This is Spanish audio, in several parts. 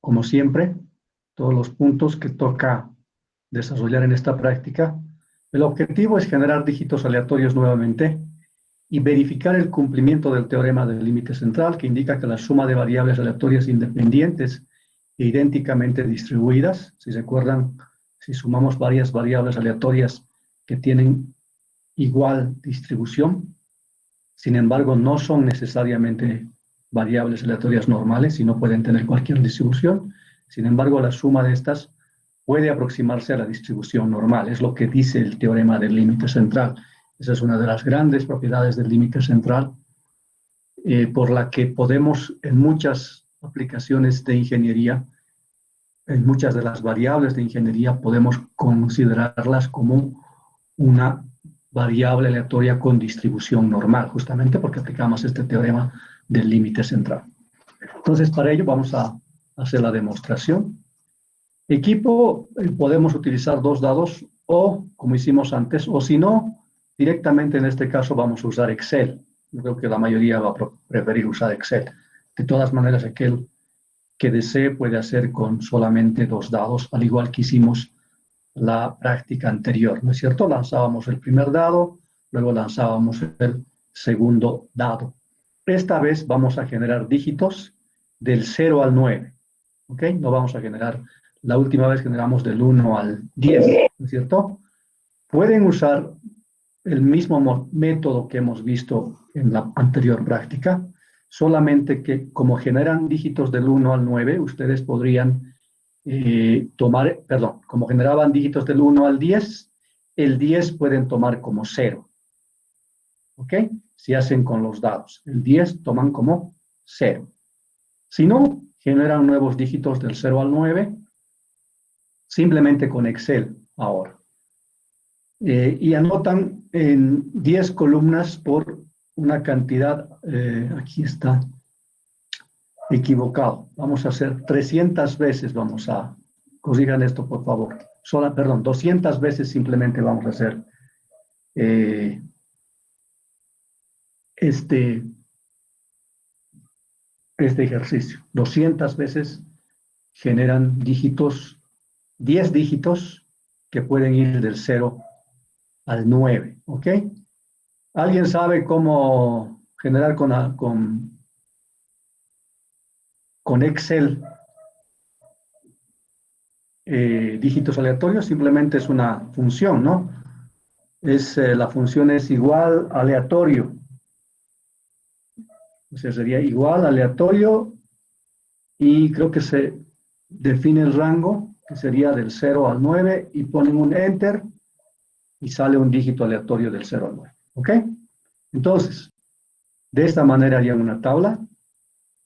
como siempre, todos los puntos que toca desarrollar en esta práctica. El objetivo es generar dígitos aleatorios nuevamente y verificar el cumplimiento del teorema del límite central, que indica que la suma de variables aleatorias independientes e idénticamente distribuidas, si recuerdan, si sumamos varias variables aleatorias que tienen igual distribución, sin embargo, no son necesariamente variables aleatorias normales, sino pueden tener cualquier distribución. Sin embargo, la suma de estas puede aproximarse a la distribución normal. Es lo que dice el teorema del límite central. Esa es una de las grandes propiedades del límite central, por la que podemos, en muchas aplicaciones de ingeniería, en muchas de las variables de ingeniería, podemos considerarlas como una variable aleatoria con distribución normal, justamente porque aplicamos este teorema del límite central. Entonces, para ello vamos a hacer la demostración. Equipo, podemos utilizar dos dados o, como hicimos antes, o si no, directamente en este caso vamos a usar Excel. Yo creo que la mayoría va a preferir usar Excel. De todas maneras, aquel que desee puede hacer con solamente dos dados, al igual que hicimos la práctica anterior, ¿no es cierto? Lanzábamos el primer dado, luego lanzábamos el segundo dado. Esta vez vamos a generar dígitos del 0 al 9, ¿ok? No vamos a generar, la última vez generamos del 1 al 10, ¿no es cierto? Pueden usar el mismo método que hemos visto en la anterior práctica, solamente que como generan dígitos del 1 al 9, ustedes podrían como generaban dígitos del 1 al 10, el 10 pueden tomar como 0. ¿Ok? Si hacen con los dados. El 10 toman como 0. Si no, generan nuevos dígitos del 0 al 9, simplemente con Excel ahora. Y anotan en 10 columnas por una cantidad, aquí está, equivocado. Vamos a hacer 300 veces, vamos a, corrijan esto por favor. 200 veces simplemente vamos a hacer este ejercicio. 200 veces generan dígitos, 10 dígitos que pueden ir del 0 al 9, ¿ok? ¿Alguien sabe cómo generar con Excel dígitos aleatorios? Simplemente es una función, ¿no? La función es igual aleatorio. O sea, sería igual aleatorio y creo que se define el rango, que sería del 0 al 9, y ponen un enter y sale un dígito aleatorio del 0 al 9. ¿Ok? Entonces, de esta manera harían una tabla.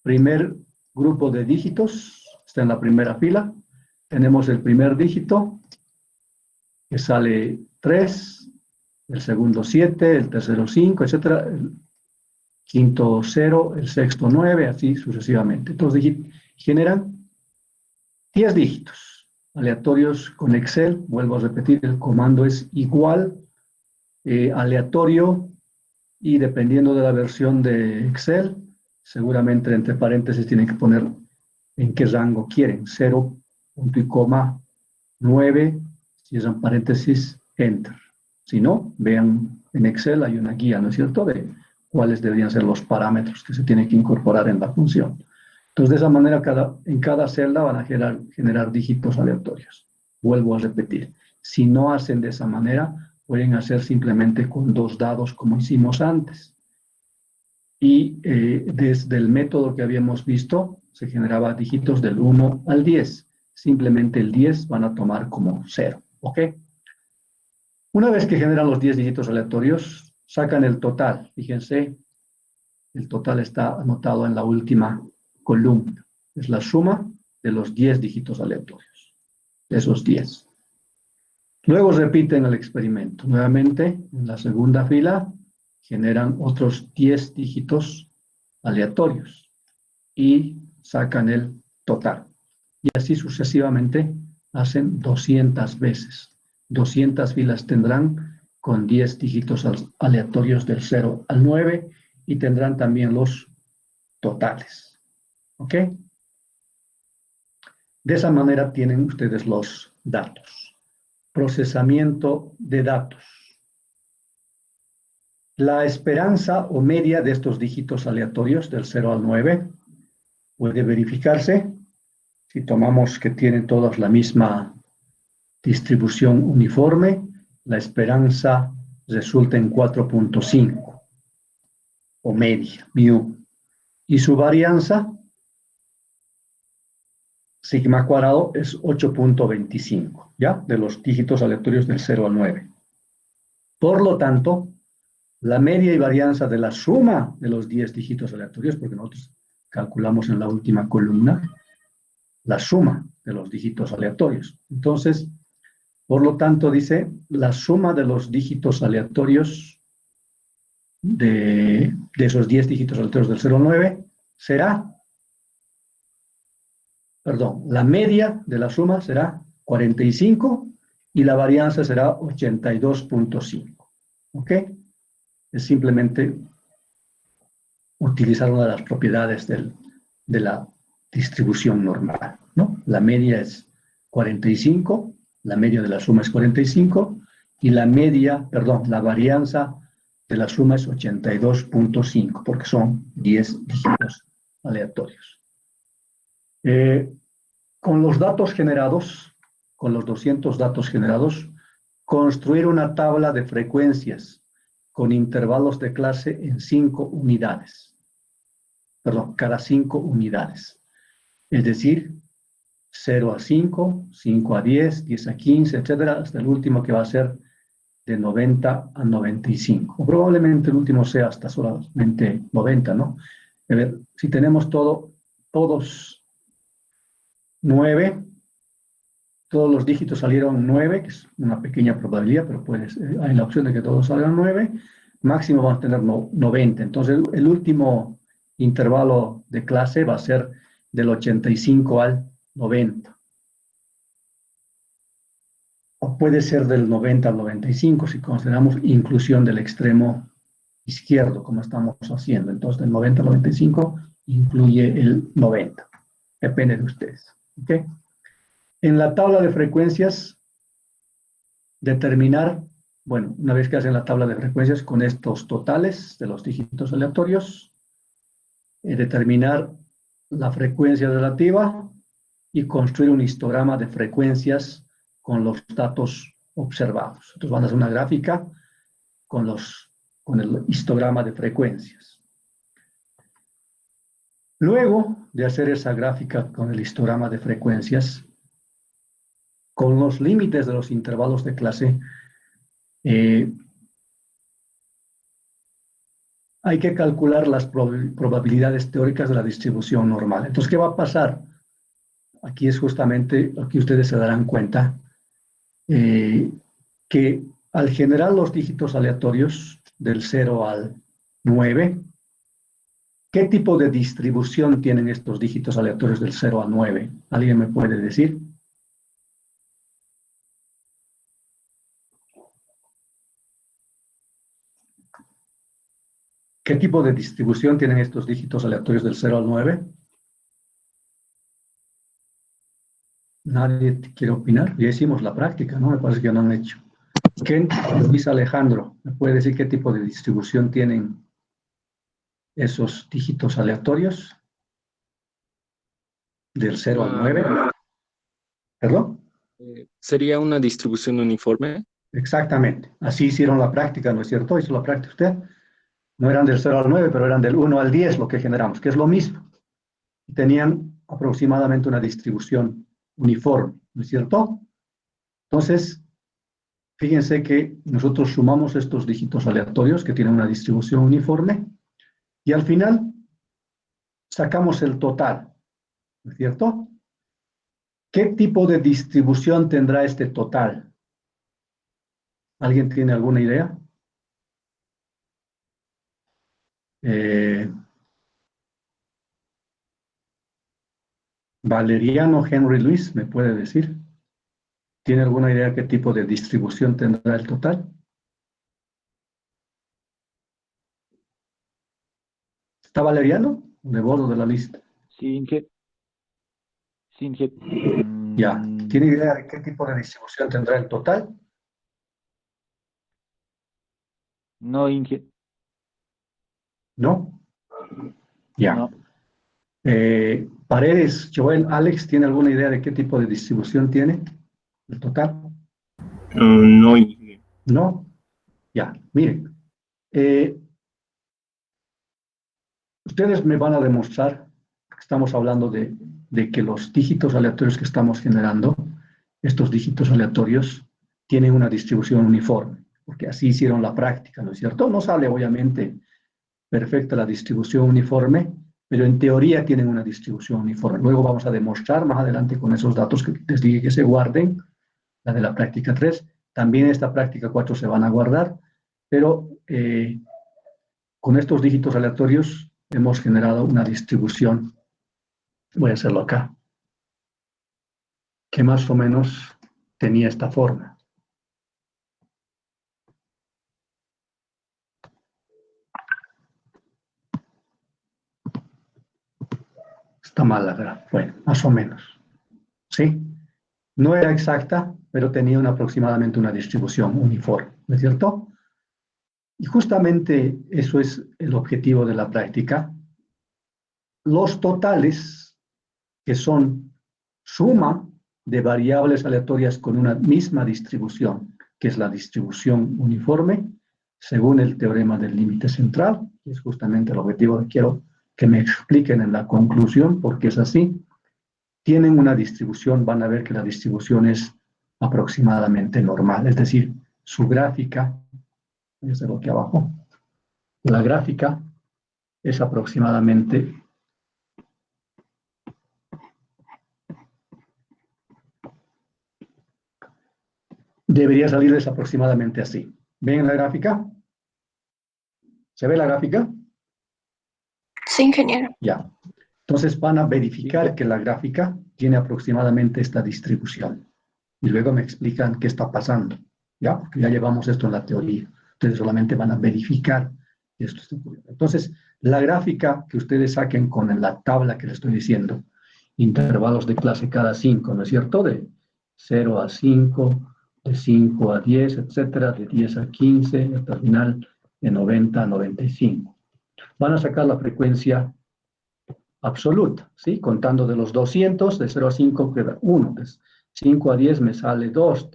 Primer grupo de dígitos está en la primera fila. Tenemos el primer dígito, que sale 3, el segundo 7, el tercero 5, etcétera, el quinto 0, el sexto 9, así sucesivamente. Entonces generan 10 dígitos aleatorios con Excel. Vuelvo a repetir, el comando es igual aleatorio, y dependiendo de la versión de Excel, seguramente entre paréntesis tienen que poner en qué rango quieren, 0, punto y coma, 9, si es en paréntesis, enter. Si no, vean en Excel, hay una guía, ¿no es cierto?, de cuáles deberían ser los parámetros que se tienen que incorporar en la función. Entonces, de esa manera, en cada celda van a generar dígitos aleatorios. Vuelvo a repetir, si no hacen de esa manera, pueden hacer simplemente con dos dados como hicimos antes. Y desde el método que habíamos visto, se generaba dígitos del 1 al 10. Simplemente el 10 van a tomar como 0, ¿ok? Una vez que generan los 10 dígitos aleatorios, sacan el total. Fíjense, el total está anotado en la última columna. Es la suma de los 10 dígitos aleatorios, de esos 10. Luego repiten el experimento. Nuevamente, en la segunda fila, generan otros 10 dígitos aleatorios y sacan el total. Y así sucesivamente hacen 200 veces. 200 filas tendrán con 10 dígitos aleatorios del 0 al 9 y tendrán también los totales. ¿Ok? De esa manera tienen ustedes los datos. Procesamiento de datos. La esperanza o media de estos dígitos aleatorios del 0 al 9 puede verificarse si tomamos que tienen todas la misma distribución uniforme. La esperanza resulta en 4.5 o media, mu. Y su varianza, sigma cuadrado, es 8.25, ¿ya? De los dígitos aleatorios del 0 al 9. Por lo tanto, la media y varianza de la suma de los 10 dígitos aleatorios, porque nosotros calculamos en la última columna la suma de los dígitos aleatorios. Entonces, por lo tanto, dice, la suma de los dígitos aleatorios de esos 10 dígitos aleatorios del 0 al 9 será, perdón, la media de la suma será 45 y la varianza será 82.5. ¿Ok? Es simplemente utilizar una de las propiedades de la distribución normal, ¿no? La media es 45, la media de la suma es 45 y la media, perdón, la varianza de la suma es 82.5 porque son 10 dígitos aleatorios. Con los datos generados, con los 200 datos generados, construir una tabla de frecuencias con intervalos de clase en 5 unidades. Perdón, cada 5 unidades. Es decir, 0 a 5, 5 a 10, 10 a 15, etcétera, hasta el último que va a ser de 90 a 95. O probablemente el último sea hasta solamente 90, ¿no? A ver, si tenemos todos 9, todos los dígitos salieron 9, que es una pequeña probabilidad, pero hay la opción de que todos salgan 9, máximo vamos a tener 90. Entonces, el último intervalo de clase va a ser del 85 al 90. O puede ser del 90 al 95 si consideramos inclusión del extremo izquierdo, como estamos haciendo. Entonces, del 90 al 95 incluye el 90. Depende de ustedes. ¿Okay? En la tabla de frecuencias, determinar, bueno, una vez que hacen la tabla de frecuencias con estos totales de los dígitos aleatorios, determinar la frecuencia relativa y construir un histograma de frecuencias con los datos observados. Entonces van a hacer una gráfica con el histograma de frecuencias. Luego de hacer esa gráfica con el histograma de frecuencias, con los límites de los intervalos de clase, hay que calcular las probabilidades teóricas de la distribución normal. Entonces, ¿qué va a pasar? Aquí es justamente, aquí ustedes se darán cuenta que al generar los dígitos aleatorios del 0 al 9, ¿qué tipo de distribución tienen estos dígitos aleatorios del 0 al 9? ¿Alguien me puede decir? ¿Qué tipo de distribución tienen estos dígitos aleatorios del 0 al 9? ¿Nadie quiere opinar? Ya hicimos la práctica, ¿no? Me parece que no han hecho. ¿Quién? Luis Alejandro, ¿me puede decir qué tipo de distribución tienen esos dígitos aleatorios del 0 al 9? ¿Perdón? ¿Sería una distribución uniforme? Exactamente. Así hicieron la práctica, ¿no es cierto? Hizo la práctica usted. No eran del 0 al 9, pero eran del 1 al 10 lo que generamos, que es lo mismo. Tenían aproximadamente una distribución uniforme, ¿no es cierto? Entonces, fíjense que nosotros sumamos estos dígitos aleatorios que tienen una distribución uniforme y al final sacamos el total, ¿no es cierto? ¿Qué tipo de distribución tendrá este total? ¿Alguien tiene alguna idea? Valeriano Henry Luis, ¿me puede decir? ¿Tiene alguna idea qué tipo de distribución tendrá el total? ¿Está Valeriano? De bordo de la lista. Sí, Singet. Ya. ¿Tiene idea de qué tipo de distribución tendrá el total? No, Inge. ¿No? Ya. No. Paredes, Joel, Alex, ¿tiene alguna idea de qué tipo de distribución tiene el total? No, Inge. ¿No? Ya. Miren. eh, Ustedes me van a demostrar que estamos hablando de que los dígitos aleatorios que estamos generando, estos dígitos aleatorios, tienen una distribución uniforme, porque así hicieron la práctica, ¿no es cierto? No sale obviamente perfecta la distribución uniforme, pero en teoría tienen una distribución uniforme. Luego vamos a demostrar más adelante con esos datos que les dije que se guarden, la de la práctica 3, también esta práctica 4 se van a guardar, pero con estos dígitos aleatorios hemos generado una distribución, voy a hacerlo acá, que más o menos tenía esta forma. Está mal la verdad. Bueno, más o menos. ¿Sí? No era exacta, pero tenía aproximadamente una distribución uniforme, ¿no es cierto? Y justamente eso es el objetivo de la práctica. Los totales, que son suma de variables aleatorias con una misma distribución, que es la distribución uniforme, según el teorema del límite central, que es justamente el objetivo que quiero que me expliquen en la conclusión, porque es así, tienen una distribución, van a ver que la distribución es aproximadamente normal, es decir, su gráfica, voy a hacerlo aquí abajo, la gráfica es aproximadamente debería salirles aproximadamente así. ¿Ven la gráfica? ¿Se ve la gráfica? Sí, ingeniero. Ya. Entonces van a Sí, verificar que la gráfica tiene aproximadamente esta distribución. Y luego me explican qué está pasando. ¿Ya? Porque ya llevamos esto en la teoría. Ustedes solamente van a verificar que esto está ocurriendo. Entonces, la gráfica que ustedes saquen con la tabla que les estoy diciendo, intervalos de clase cada 5, ¿no es cierto? De 0 a 5, de 5 a 10, etcétera, de 10 a 15, hasta el final de 90 a 95. Van a sacar la frecuencia absoluta, ¿sí? Contando de los 200, de 0 a 5 queda 1, de 5 a 10 me sale 2,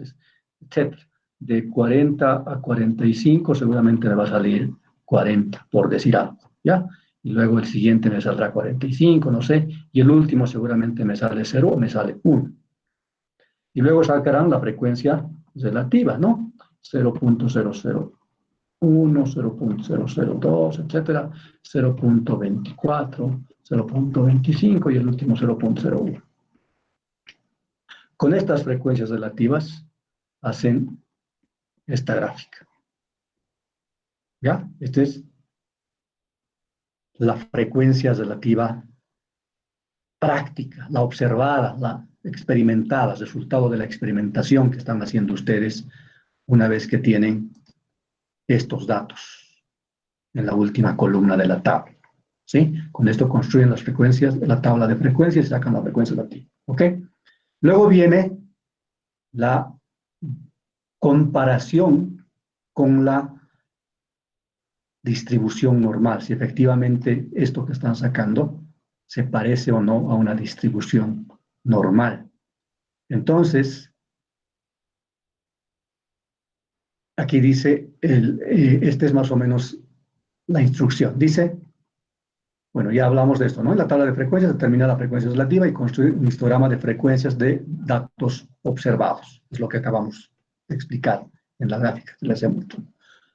etcétera. De 40 a 45 seguramente me va a salir 40, por decir algo, ¿ya? Y luego el siguiente me saldrá 45, no sé, y el último seguramente me sale 0 o me sale 1. Y luego sacarán la frecuencia relativa, ¿no? 0.001, 0.002, etcétera, 0.24, 0.25 y el último 0.01. Con estas frecuencias relativas hacen esta gráfica. ¿Ya? Esta es la frecuencia relativa práctica, la observada, la experimentada, resultado de la experimentación que están haciendo ustedes una vez que tienen estos datos en la última columna de la tabla. ¿Sí? Con esto construyen las frecuencias, la tabla de frecuencias y sacan la frecuencia relativa. ¿Ok? Luego viene la comparación con la distribución normal, si efectivamente esto que están sacando se parece o no a una distribución normal. Entonces, aquí dice, este es más o menos la instrucción. Dice, bueno, ya hablamos de esto, ¿no? En la tabla de frecuencias determina la frecuencia relativa y construir un histograma de frecuencias de datos observados. Es lo que acabamos de explicar en la gráfica que les hacía mucho.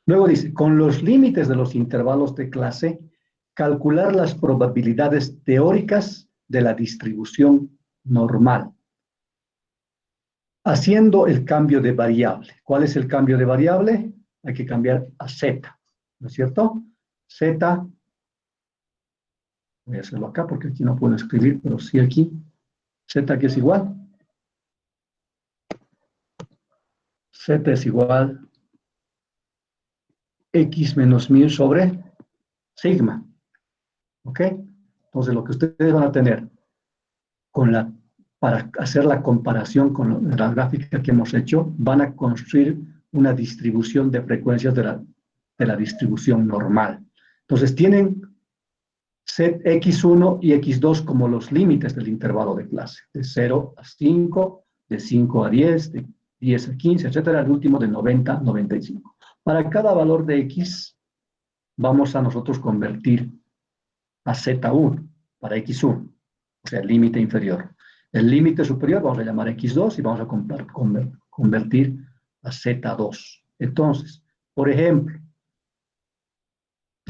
Luego dice, con los límites de los intervalos de clase, calcular las probabilidades teóricas de la distribución normal, haciendo el cambio de variable. ¿Cuál es el cambio de variable? Hay que cambiar a z, ¿no es cierto? Z, voy a hacerlo acá porque aquí no puedo escribir, pero sí aquí, z que es igual. Z es igual x menos 1000 sobre sigma. ¿Ok? Entonces lo que ustedes van a tener con la para hacer la comparación con la gráfica que hemos hecho, van a construir una distribución de frecuencias de la distribución normal. Entonces, tienen set x1 y x2 como los límites del intervalo de clase, de 0 a 5, de 5 a 10, de 10 a 15, etcétera, el último de 90 a 95. Para cada valor de x, vamos a nosotros convertir a z1 para x1, o sea, el límite inferior. El límite superior vamos a llamar x2 y vamos a convertir a z2. Entonces, por ejemplo,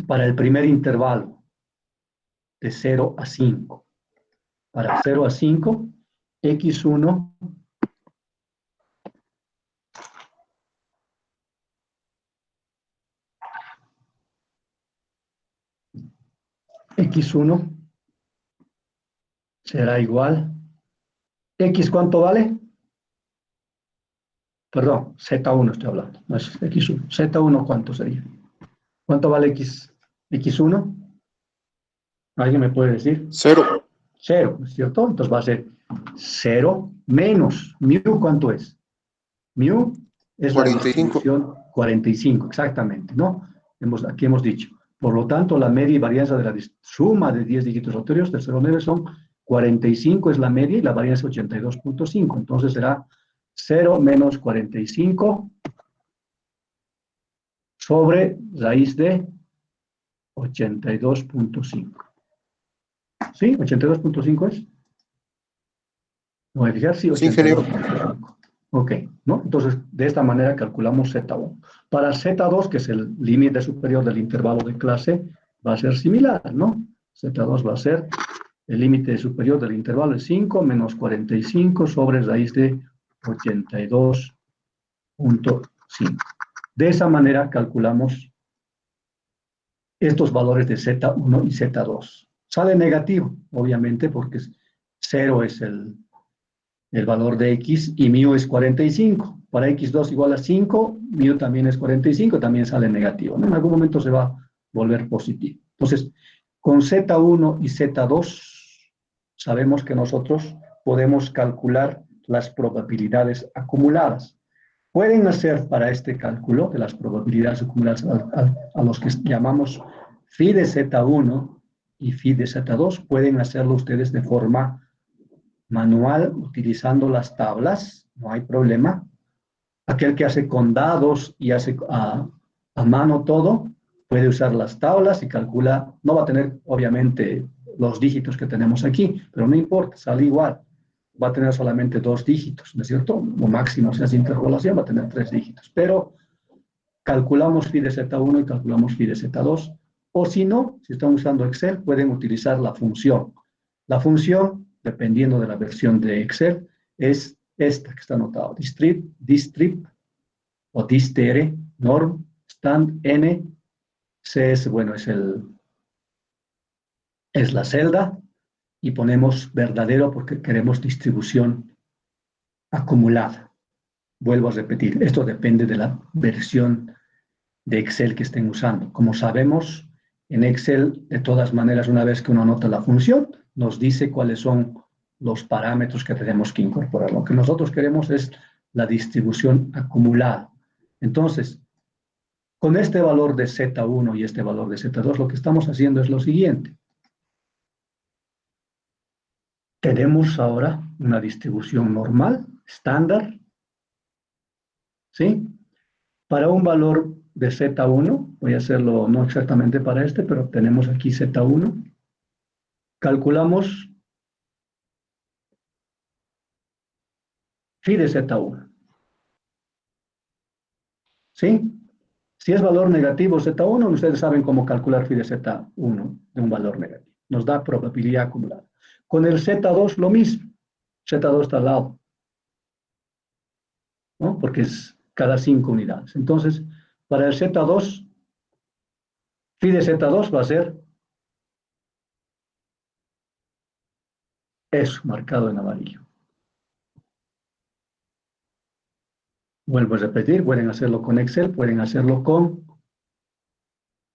para el primer intervalo, de 0 a 5. Para 0 a 5, x1 será igual. ¿X cuánto vale? Perdón, Z1 estoy hablando, no es X1. Z1 ¿cuánto sería? ¿Cuánto vale X1? ¿Alguien me puede decir? 0. 0, ¿no es cierto? Entonces va a ser 0 menos mu, ¿cuánto es? Mu es 45. la distribución 45, exactamente, ¿no? Aquí hemos dicho. Por lo tanto, la media y varianza de la suma de 10 dígitos aleatorios del 0 a 9 son 45 es la media y la varianza 82.5. Entonces será 0 menos 45 sobre raíz de 82.5. ¿Sí? ¿82.5 es? ¿Me voy a fijar? Sí, Sí, ingeniero. 82.5. Ok, ¿no? Entonces, de esta manera calculamos Z1. Para Z2, que es el límite superior del intervalo de clase, va a ser similar, ¿no? Z2 va a ser el límite superior del intervalo de 5 menos 45 sobre raíz de 82.5. De esa manera calculamos estos valores de Z1 y Z2. Sale negativo, obviamente, porque 0 es el valor de X y mu es 45. Para X2 igual a 5, mu también es 45, también sale negativo, ¿no? En algún momento se va a volver positivo. Entonces, con Z1 y Z2, sabemos que nosotros podemos calcular las probabilidades acumuladas. Pueden hacer para este cálculo de las probabilidades acumuladas a los que llamamos phi de Z1 y phi de Z2, pueden hacerlo ustedes de forma manual, utilizando las tablas, no hay problema. Aquel que hace con dados y hace a mano todo, puede usar las tablas y calcula, no va a tener obviamente los dígitos que tenemos aquí, pero no importa, sale igual. Va a tener solamente 2 dígitos, ¿no es cierto? O máximo, si hace interpolación, va a tener 3 dígitos. Pero calculamos phi de Z1 y calculamos phi de Z2. O si no, si están usando Excel, pueden utilizar la función. La función, dependiendo de la versión de Excel, es esta que está anotada. Distrib o distre, norm, stand, n, cs, bueno, es la celda, y ponemos verdadero porque queremos distribución acumulada. Vuelvo a repetir, esto depende de la versión de Excel que estén usando. Como sabemos, en Excel, de todas maneras, una vez que uno anota la función, nos dice cuáles son los parámetros que tenemos que incorporar. Lo que nosotros queremos es la distribución acumulada. Entonces, con este valor de Z1 y este valor de Z2, lo que estamos haciendo es lo siguiente. Tenemos ahora una distribución normal, estándar, ¿sí? Para un valor de Z1, voy a hacerlo no exactamente para este, pero tenemos aquí Z1, calculamos phi de Z1, ¿sí? Si es valor negativo Z1, ustedes saben cómo calcular phi de Z1 de un valor negativo. Nos da probabilidad acumulada. Con el Z2 lo mismo. Z2 está al lado, ¿no? Porque es cada 5 unidades. Entonces, para el Z2, phi de Z2 va a ser eso, marcado en amarillo. Vuelvo a repetir, pueden hacerlo con Excel, pueden hacerlo con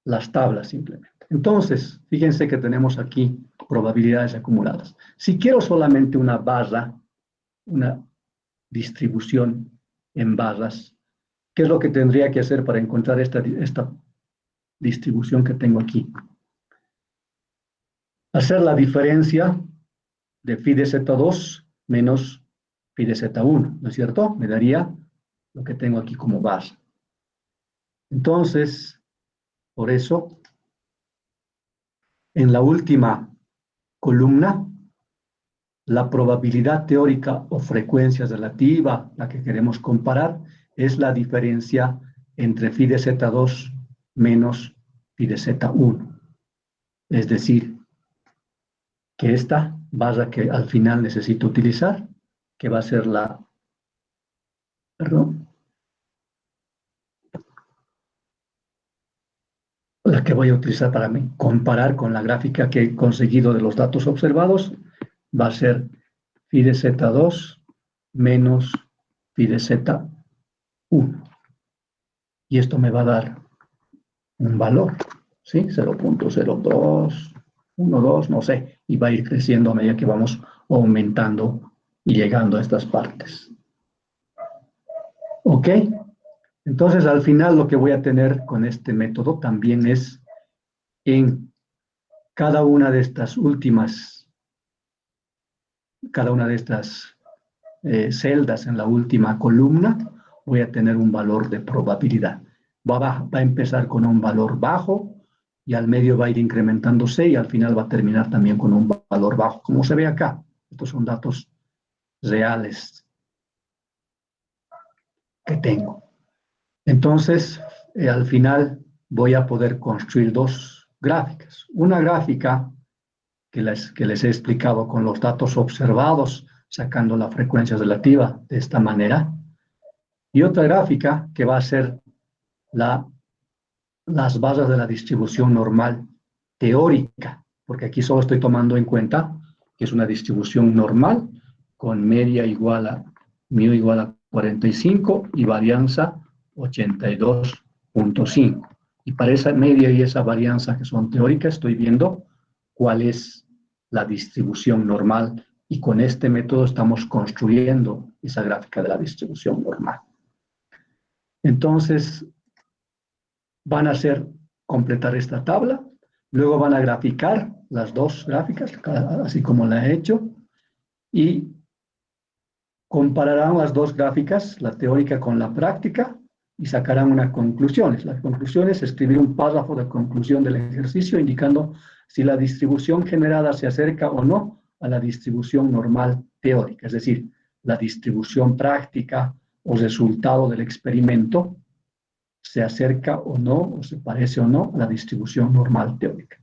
las tablas simplemente. Entonces, fíjense que tenemos aquí probabilidades acumuladas. Si quiero solamente una barra, una distribución en barras. ¿Qué es lo que tendría que hacer para encontrar esta distribución que tengo aquí? Hacer la diferencia de phi de Z2 menos phi de Z1, ¿no es cierto? Me daría lo que tengo aquí como base. Entonces, por eso, en la última columna, la probabilidad teórica o frecuencia relativa, la que queremos comparar, es la diferencia entre phi de Z2 menos phi de Z1. Es decir, que esta barra que al final necesito utilizar, que va a ser la que voy a utilizar para comparar con la gráfica que he conseguido de los datos observados, va a ser phi de Z2 menos phi de Z1. Y esto me va a dar un valor, ¿sí? 0.02, 1.2, no sé, y va a ir creciendo a medida que vamos aumentando y llegando a estas partes. ¿Ok? Entonces, al final lo que voy a tener con este método también es en cada una de estas celdas en la última columna, voy a tener un valor de probabilidad. Va a empezar con un valor bajo y al medio va a ir incrementándose y al final va a terminar también con un valor bajo, como se ve acá. Estos son datos reales que tengo. Entonces, al final voy a poder construir dos gráficas. Una gráfica que les he explicado con los datos observados, sacando la frecuencia relativa de esta manera, y otra gráfica que va a ser las bases de la distribución normal teórica, porque aquí solo estoy tomando en cuenta que es una distribución normal con media igual a mu igual a 45 y varianza 82.5. Y para esa media y esa varianza que son teóricas, estoy viendo cuál es la distribución normal y con este método estamos construyendo esa gráfica de la distribución normal. Entonces, van a hacer completar esta tabla, luego van a graficar las dos gráficas, así como la he hecho, y compararán las dos gráficas, la teórica con la práctica, y sacarán unas conclusiones. Las conclusiones, escribir un párrafo de conclusión del ejercicio indicando si la distribución generada se acerca o no a la distribución normal teórica, es decir, la distribución práctica o resultado del experimento se acerca o no, o se parece o no a la distribución normal teórica.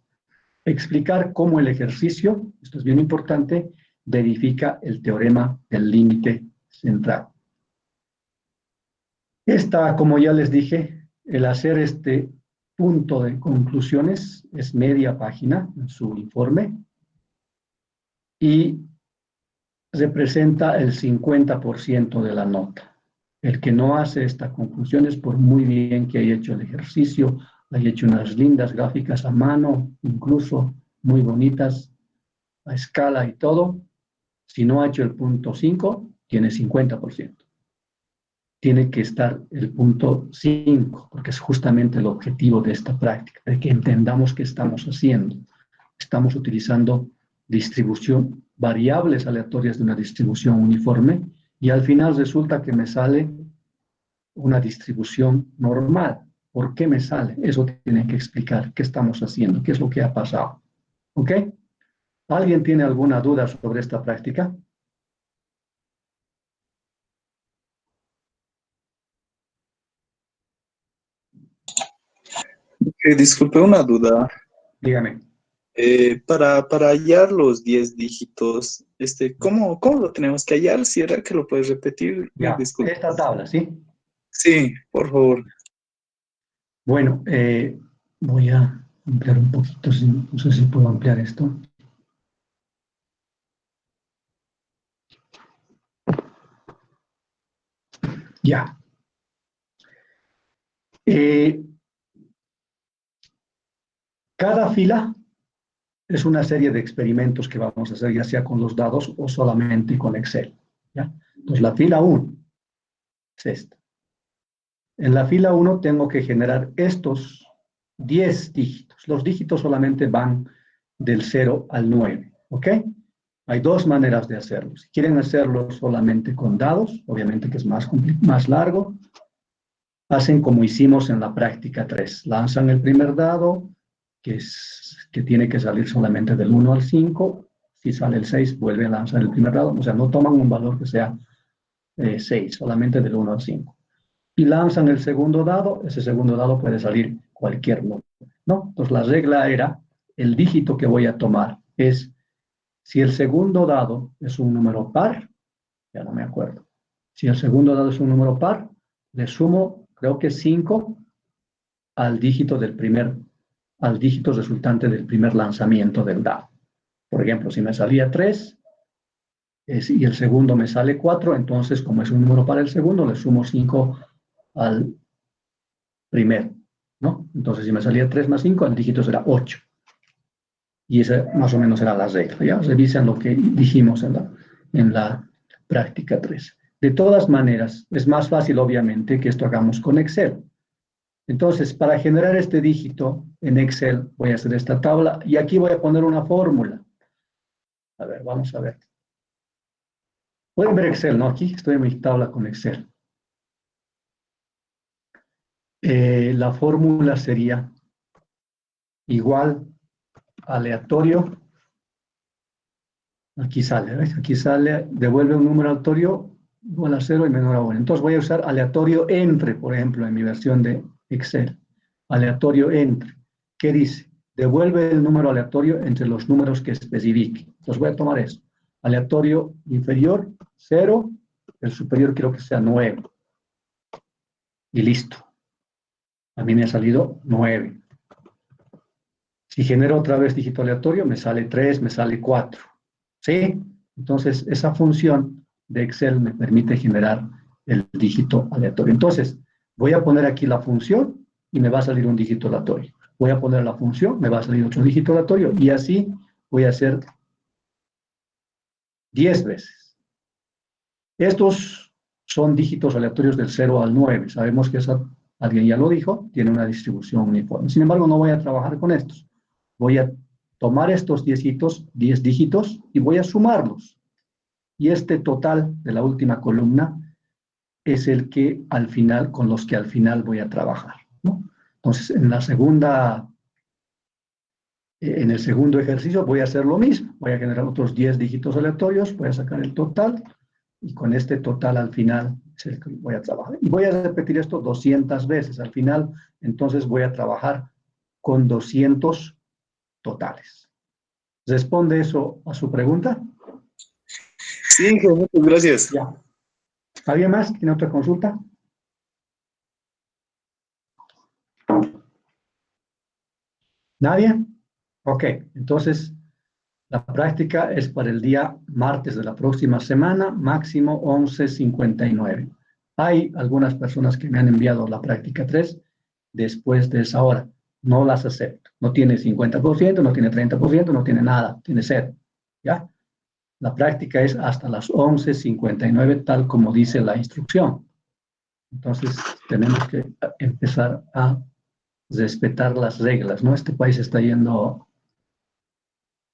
Explicar cómo el ejercicio, esto es bien importante, verifica el teorema del límite central. Como ya les dije, el hacer este punto de conclusiones es media página en su informe y representa el 50% de la nota. El que no hace esta conclusión es por muy bien que haya hecho el ejercicio, haya hecho unas lindas gráficas a mano, incluso muy bonitas, a escala y todo. Si no ha hecho el punto 5, tiene 50%. Tiene que estar el punto 5, porque es justamente el objetivo de esta práctica, de que entendamos qué estamos haciendo. Estamos utilizando variables aleatorias de una distribución uniforme, y al final resulta que me sale una distribución normal. ¿Por qué me sale? Eso tiene que explicar qué estamos haciendo, qué es lo que ha pasado. ¿Ok? ¿Alguien tiene alguna duda sobre esta práctica? Disculpe una duda. Dígame. Para hallar los 10 dígitos, ¿cómo lo tenemos que hallar? Si era que lo puedes repetir, Ya, disculpe. esta tabla, ¿sí? Sí, por favor. Bueno, voy a ampliar un poquito, no sé si puedo ampliar esto. Ya. Cada fila es una serie de experimentos que vamos a hacer, ya sea con los dados o solamente con Excel. ¿ya? Entonces, la fila 1 es esta. En la fila 1 tengo que generar estos 10 dígitos. Los dígitos solamente van del 0 al 9, ¿ok? Hay dos maneras de hacerlo. Si quieren hacerlo solamente con dados, obviamente que es más largo, hacen como hicimos en la práctica 3. Lanzan el primer dado, que tiene que salir solamente del 1 al 5. Si sale el 6, vuelve a lanzar el primer dado. O sea, no toman un valor que sea 6, solamente del 1 al 5. Y lanzan el segundo dado. Ese segundo dado puede salir cualquier número, ¿no? Entonces, la regla era, el dígito que voy a tomar es, si el segundo dado es un número par, ya no me acuerdo. Si el segundo dado es un número par, le sumo, creo que 5 al dígito resultante del primer lanzamiento del dado. Por ejemplo, si me salía 3 y el segundo me sale 4, entonces, como es un número par el segundo, le sumo 5 al primero, ¿no? Entonces, si me salía 3 más 5, el dígito será 8. Y esa más o menos era la regla. Ya revisen lo que dijimos en la práctica 3. De todas maneras, es más fácil, obviamente, que esto hagamos con Excel. Entonces, para generar este dígito en Excel, voy a hacer esta tabla y aquí voy a poner una fórmula. A ver, vamos a ver. Pueden ver Excel, ¿no? Aquí estoy en mi tabla con Excel. La fórmula sería igual aleatorio. Aquí sale, ¿ves? Aquí sale, devuelve un número aleatorio igual a 0 y menor a 1. Entonces voy a usar aleatorio entre, por ejemplo, en mi versión de Excel. Aleatorio entre. ¿Qué dice? Devuelve el número aleatorio entre los números que especifique. Entonces voy a tomar eso. Aleatorio inferior, 0. El superior quiero que sea 9. Y listo. A mí me ha salido 9. Si genero otra vez dígito aleatorio, me sale 3, me sale 4. ¿Sí? Entonces, esa función de Excel me permite generar el dígito aleatorio. Entonces, voy a poner aquí la función y me va a salir un dígito aleatorio. Voy a poner la función, me va a salir otro dígito aleatorio y así voy a hacer 10 veces. Estos son dígitos aleatorios del 0 al 9. Sabemos que alguien ya lo dijo, tiene una distribución uniforme. Sin embargo, no voy a trabajar con estos. Voy a tomar estos 10 dígitos y voy a sumarlos. Y este total de la última columna es el que al final, con los que al final voy a trabajar, ¿no? Entonces, en el segundo ejercicio voy a hacer lo mismo. Voy a generar otros 10 dígitos aleatorios, voy a sacar el total y con este total al final es el que voy a trabajar. Y voy a repetir esto 200 veces. Al final, entonces voy a trabajar con 200 totales. ¿Responde eso a su pregunta? Sí, muchas gracias. Ya. ¿Alguien más tiene otra consulta? ¿Nadie? Ok, entonces la práctica es para el día martes de la próxima semana, máximo 11:59. Hay algunas personas que me han enviado la práctica 3 después de esa hora. No las acepto. No tiene 50%, no tiene 30%, no tiene nada, tiene 0. ¿Ya? La práctica es hasta las 11:59, tal como dice la instrucción. Entonces, tenemos que empezar a respetar las reglas, ¿no? Este país está yendo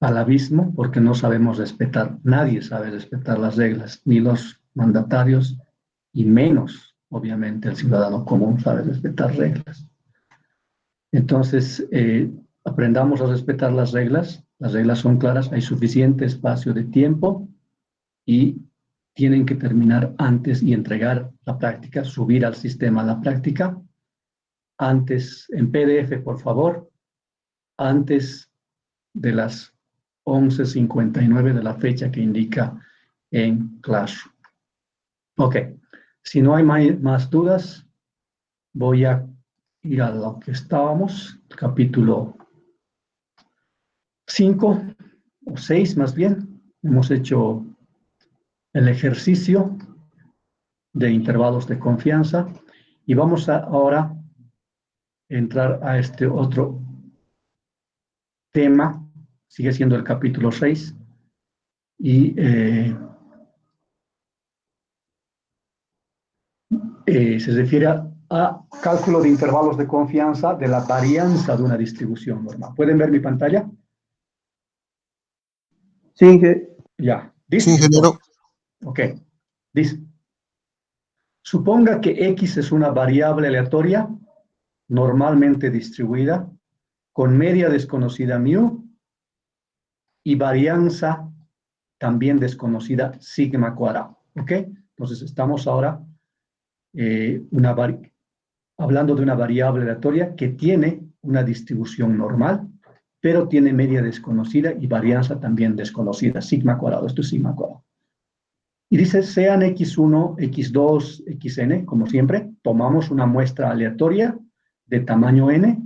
al abismo porque no sabemos respetar, nadie sabe respetar las reglas, ni los mandatarios, y menos, obviamente, el ciudadano común sabe respetar reglas. Entonces, aprendamos a respetar las reglas son claras, hay suficiente espacio de tiempo y tienen que terminar antes y entregar la práctica, subir al sistema la práctica, antes, en PDF, por favor, antes de las 11:59 de la fecha que indica en Classroom. Ok, si no hay más dudas, voy a ir a lo que estábamos, capítulo 5 o 6 más bien. Hemos hecho el ejercicio de intervalos de confianza y vamos ahora entrar a este otro tema, sigue siendo el capítulo 6 y Se refiere a cálculo de intervalos de confianza de la varianza de una distribución normal. ¿Pueden ver mi pantalla? Sí, Ya. Sí, ¿Dice? ingeniero. Ok. Dice. Suponga que X es una variable aleatoria normalmente distribuida con media desconocida mu y varianza también desconocida sigma cuadrado. ¿Ok? Entonces estamos ahora hablando de una variable aleatoria que tiene una distribución normal, pero tiene media desconocida y varianza también desconocida, sigma cuadrado. Esto es sigma cuadrado. Y dice, sean x1, x2, xn, como siempre, tomamos una muestra aleatoria de tamaño n,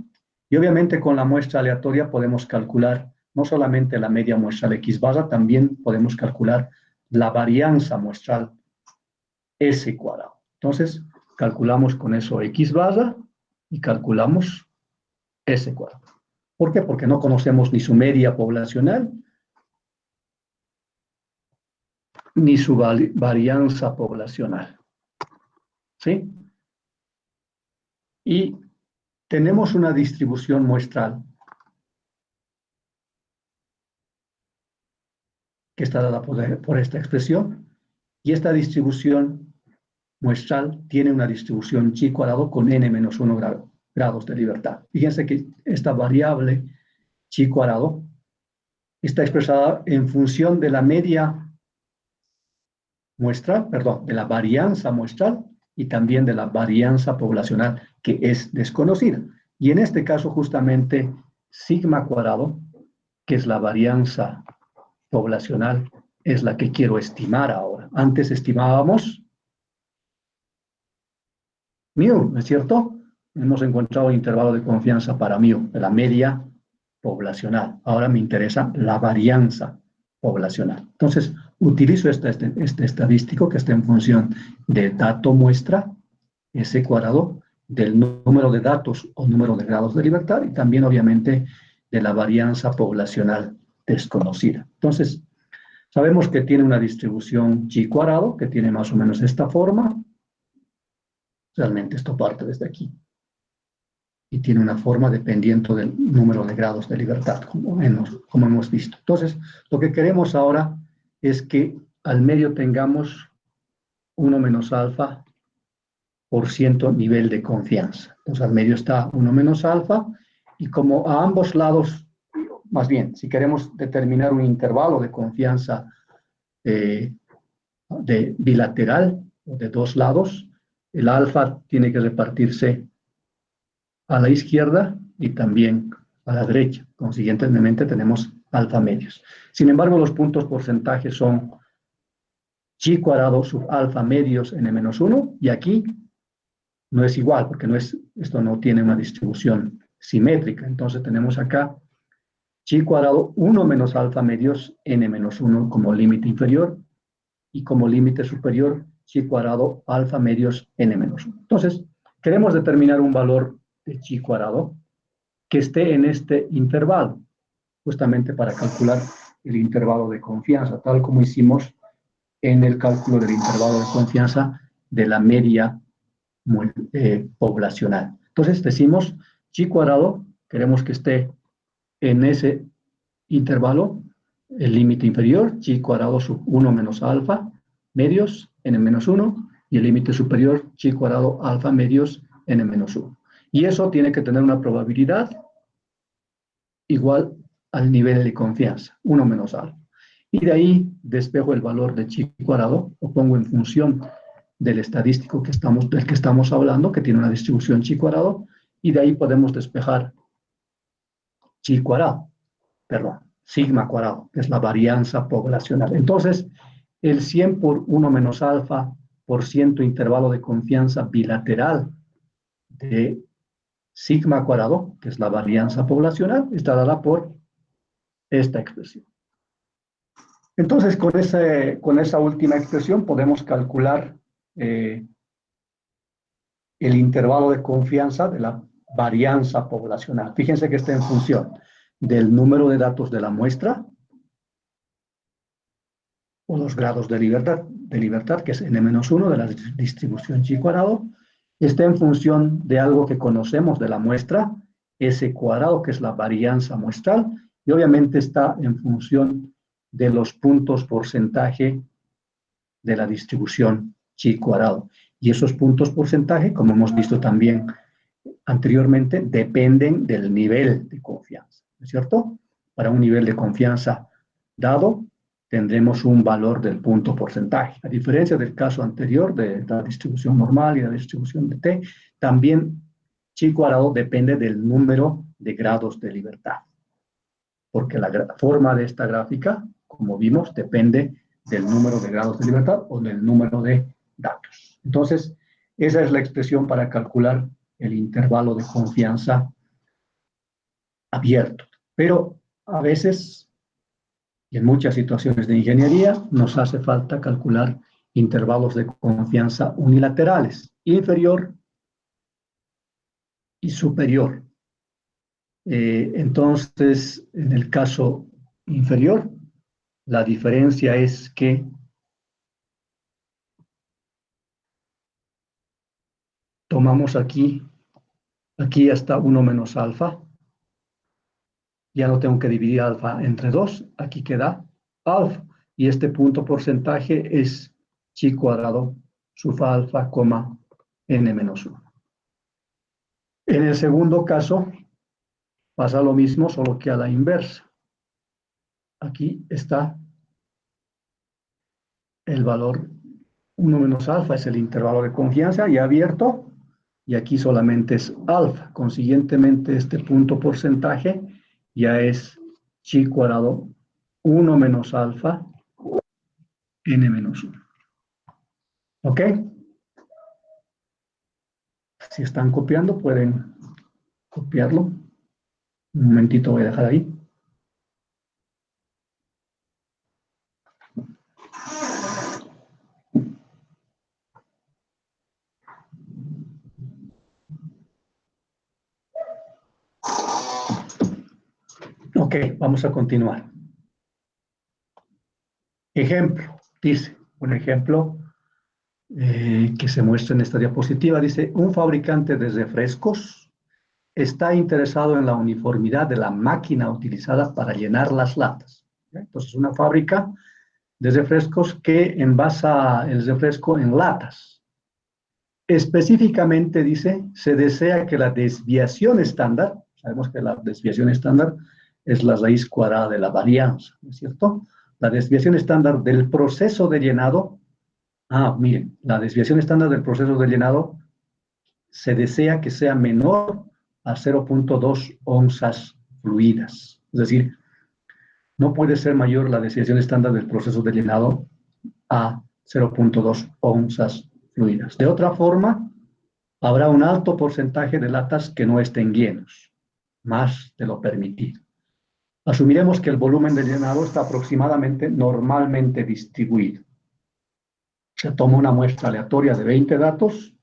y obviamente con la muestra aleatoria podemos calcular no solamente la media muestral x barra, también podemos calcular la varianza muestral s cuadrado. Entonces, calculamos con eso x barra y calculamos s cuadrado. ¿Por qué? Porque no conocemos ni su media poblacional, ni su varianza poblacional. ¿Sí? Y tenemos una distribución muestral que está dada por esta expresión, y esta distribución muestral tiene una distribución chi cuadrado con n-1 grados de libertad. Fíjense que esta variable chi cuadrado está expresada en función de la media muestral, perdón, de la varianza muestral y también de la varianza poblacional, que es desconocida. Y en este caso, justamente, sigma cuadrado, que es la varianza poblacional, es la que quiero estimar ahora. Antes estimábamos mu, ¿no es cierto? Hemos encontrado intervalo de confianza para mu, de la media poblacional. Ahora me interesa la varianza poblacional. Entonces, utilizo este estadístico que está en función de dato muestra, S cuadrado, del número de datos o número de grados de libertad, y también, obviamente, de la varianza poblacional desconocida. Entonces, sabemos que tiene una distribución chi cuadrado, que tiene más o menos esta forma. Realmente esto parte desde aquí. Y tiene una forma dependiendo del número de grados de libertad, como hemos visto. Entonces, lo que queremos ahora es que al medio tengamos 1 menos alfa por ciento nivel de confianza. Entonces, al medio está 1 menos alfa, y como a ambos lados, más bien, si queremos determinar un intervalo de confianza de bilateral, o de dos lados, el alfa tiene que repartirse a la izquierda y también a la derecha. Consiguientemente tenemos alfa medios. Sin embargo, los puntos porcentajes son chi cuadrado sub alfa medios n-1, y aquí no es igual, porque esto no tiene una distribución simétrica. Entonces tenemos acá chi cuadrado 1 menos alfa medios n-1 como límite inferior, y como límite superior chi cuadrado alfa medios n-1. Entonces, queremos determinar un valor de chi cuadrado que esté en este intervalo, justamente para calcular el intervalo de confianza, tal como hicimos en el cálculo del intervalo de confianza de la media poblacional. Entonces decimos chi cuadrado, queremos que esté en ese intervalo, el límite inferior, chi cuadrado sub 1 menos alfa medios n-1, y el límite superior, chi cuadrado alfa medios n-1. Y eso tiene que tener una probabilidad igual al nivel de confianza, 1 menos alfa. Y de ahí despejo el valor de chi cuadrado, o pongo en función del estadístico del que estamos hablando, que tiene una distribución chi cuadrado, y de ahí podemos despejar chi cuadrado, perdón, sigma cuadrado, que es la varianza poblacional. Entonces, el 100 por 1 menos alfa por ciento intervalo de confianza bilateral de sigma cuadrado, que es la varianza poblacional, está dada por esta expresión. Entonces, con esa última expresión podemos calcular el intervalo de confianza de la varianza poblacional. Fíjense que está en función del número de datos de la muestra, o los grados de libertad, que es n-1 de la distribución chi cuadrado, está en función de algo que conocemos de la muestra, S cuadrado, que es la varianza muestral, y obviamente está en función de los puntos porcentaje de la distribución chi cuadrado. Y esos puntos porcentaje, como hemos visto también anteriormente, dependen del nivel de confianza, ¿no es cierto? Para un nivel de confianza dado, tendremos un valor del punto porcentaje. A diferencia del caso anterior de la distribución normal y la distribución de T, también chi cuadrado depende del número de grados de libertad. Porque la forma de esta gráfica, como vimos, depende del número de grados de libertad o del número de datos. Entonces, esa es la expresión para calcular el intervalo de confianza abierto. Pero a veces, y en muchas situaciones de ingeniería, nos hace falta calcular intervalos de confianza unilaterales, inferior y superior. Entonces, en el caso inferior, la diferencia es que tomamos aquí hasta 1 menos alfa. Ya no tengo que dividir alfa entre 2. Aquí queda alfa. Y este punto porcentaje es chi cuadrado sub alfa, n menos 1. En el segundo caso, pasa lo mismo, solo que a la inversa. Aquí está el valor 1 menos alfa, es el intervalo de confianza ya abierto, y aquí solamente es alfa. Consiguientemente, este punto porcentaje ya es chi cuadrado 1 menos alfa, n menos 1. ¿Ok? Si están copiando, pueden copiarlo. Un momentito voy a dejar ahí. Ok, vamos a continuar. Ejemplo, dice, un ejemplo que se muestra en esta diapositiva, dice, un fabricante de refrescos está interesado en la uniformidad de la máquina utilizada para llenar las latas. Entonces, una fábrica de refrescos que envasa el refresco en latas. Específicamente dice, se desea que la desviación estándar, sabemos que la desviación estándar es la raíz cuadrada de la varianza, ¿no es cierto? La desviación estándar del proceso de llenado, miren, la desviación estándar del proceso de llenado se desea que sea menor a 0.2 onzas fluidas. Es decir, no puede ser mayor la desviación estándar del proceso de llenado a 0.2 onzas fluidas. De otra forma, habrá un alto porcentaje de latas que no estén llenos, más de lo permitido. Asumiremos que el volumen de llenado está aproximadamente normalmente distribuido. Se toma una muestra aleatoria de 20 datos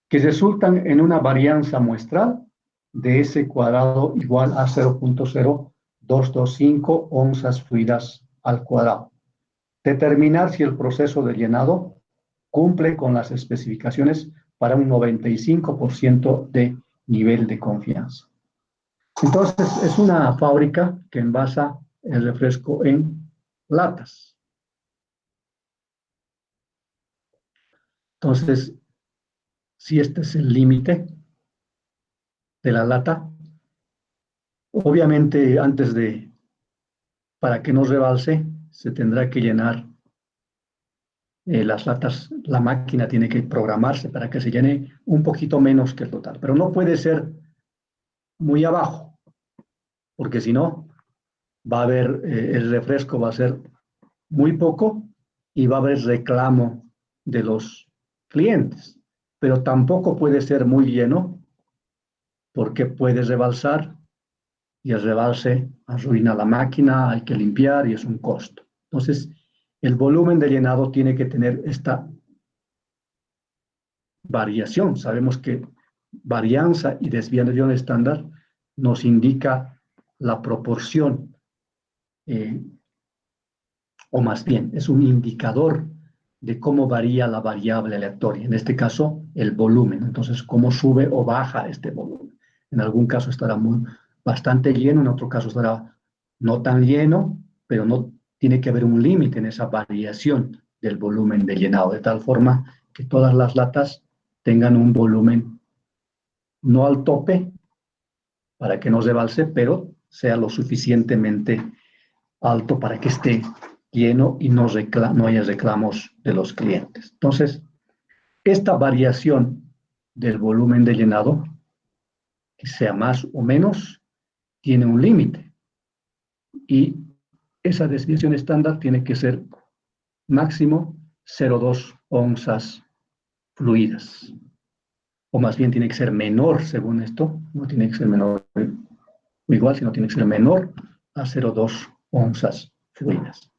que resultan en una varianza muestral de S cuadrado igual a 0.0225 onzas fluidas al cuadrado. Determinar si el proceso de llenado cumple con las especificaciones para un 95% de nivel de confianza. Entonces, es una fábrica que envasa el refresco en latas. Entonces, si este es el límite de la lata, obviamente para que no rebalse, se tendrá que llenar las latas. La máquina tiene que programarse para que se llene un poquito menos que el total, pero no puede ser muy abajo, porque si no, va a haber, el refresco va a ser muy poco y va a haber reclamo de los clientes, pero tampoco puede ser muy lleno porque puede rebalsar y el rebalse arruina la máquina, hay que limpiar y es un costo. Entonces, el volumen de llenado tiene que tener esta variación. Sabemos que varianza y desviación estándar nos indica la proporción o más bien, es un indicador de cómo varía la variable aleatoria, en este caso, el volumen. Entonces, cómo sube o baja este volumen. En algún caso estará bastante lleno, en otro caso estará no tan lleno, pero no tiene que haber un límite en esa variación del volumen de llenado, de tal forma que todas las latas tengan un volumen no al tope, para que no se balse, pero sea lo suficientemente alto para que esté lleno y no haya reclamos de los clientes. Entonces, esta variación del volumen de llenado, que sea más o menos, tiene un límite. Y esa desviación estándar tiene que ser máximo 0,2 onzas fluidas. O más bien tiene que ser menor, según esto, no tiene que ser menor o igual, sino tiene que ser menor a 0,2 onzas fluidas.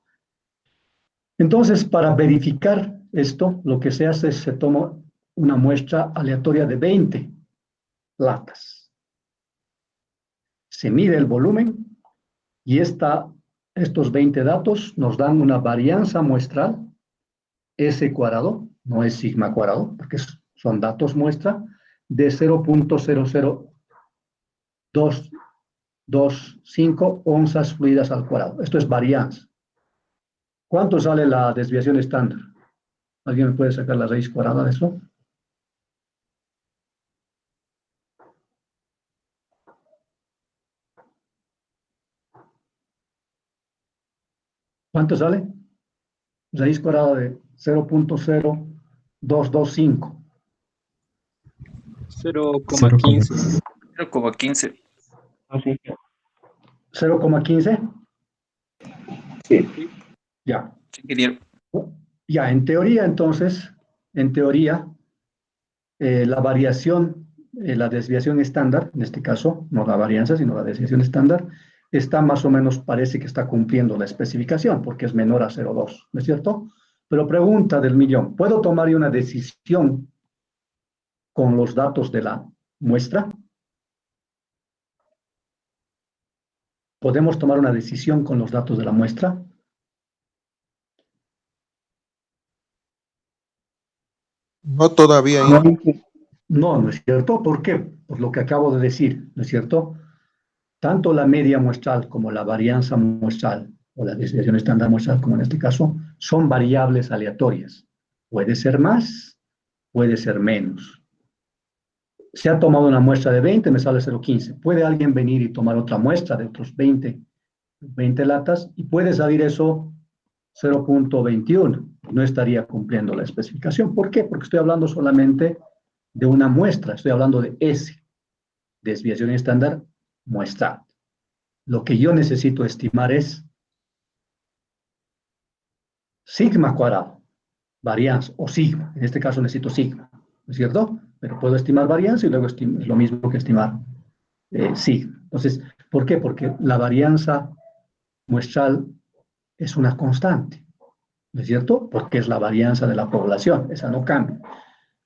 Entonces, para verificar esto, lo que se hace es se toma una muestra aleatoria de 20 latas. Se mide el volumen y estos 20 datos nos dan una varianza muestral, S cuadrado, no es sigma cuadrado, porque son datos muestra, de 0.00225 onzas fluidas al cuadrado. Esto es varianza. ¿Cuánto sale la desviación estándar? ¿Alguien me puede sacar la raíz cuadrada de eso? ¿Cuánto sale? Raíz cuadrada de 0.0225. 0,15. 0,15. 0,15. Sí. Ya. Sí, ingeniero. Ya, en teoría, entonces, la variación, la desviación estándar, en este caso, no la varianza, sino la desviación estándar, está más o menos, parece que está cumpliendo la especificación, porque es menor a 0,2, ¿no es cierto? Pero pregunta del millón, ¿puedo tomar una decisión con los datos de la muestra? ¿Podemos tomar una decisión con los datos de la muestra? No todavía. No, no es cierto. ¿Por qué? Por lo que acabo de decir, ¿no es cierto? Tanto la media muestral como la varianza muestral o la desviación estándar muestral, como en este caso, son variables aleatorias. Puede ser más, puede ser menos. Se ha tomado una muestra de 20, me sale 0,15. Puede alguien venir y tomar otra muestra de otros 20 latas y puede salir eso 0,21. No estaría cumpliendo la especificación. ¿Por qué? Porque estoy hablando solamente de una muestra, estoy hablando de S, desviación estándar muestral. Lo que yo necesito estimar es sigma cuadrado, varianza, o sigma. En este caso necesito sigma, ¿no es cierto? Pero puedo estimar varianza y luego es lo mismo que estimar sigma. Entonces, ¿por qué? Porque la varianza muestral es una constante, ¿no es cierto? Porque es la varianza de la población, esa no cambia.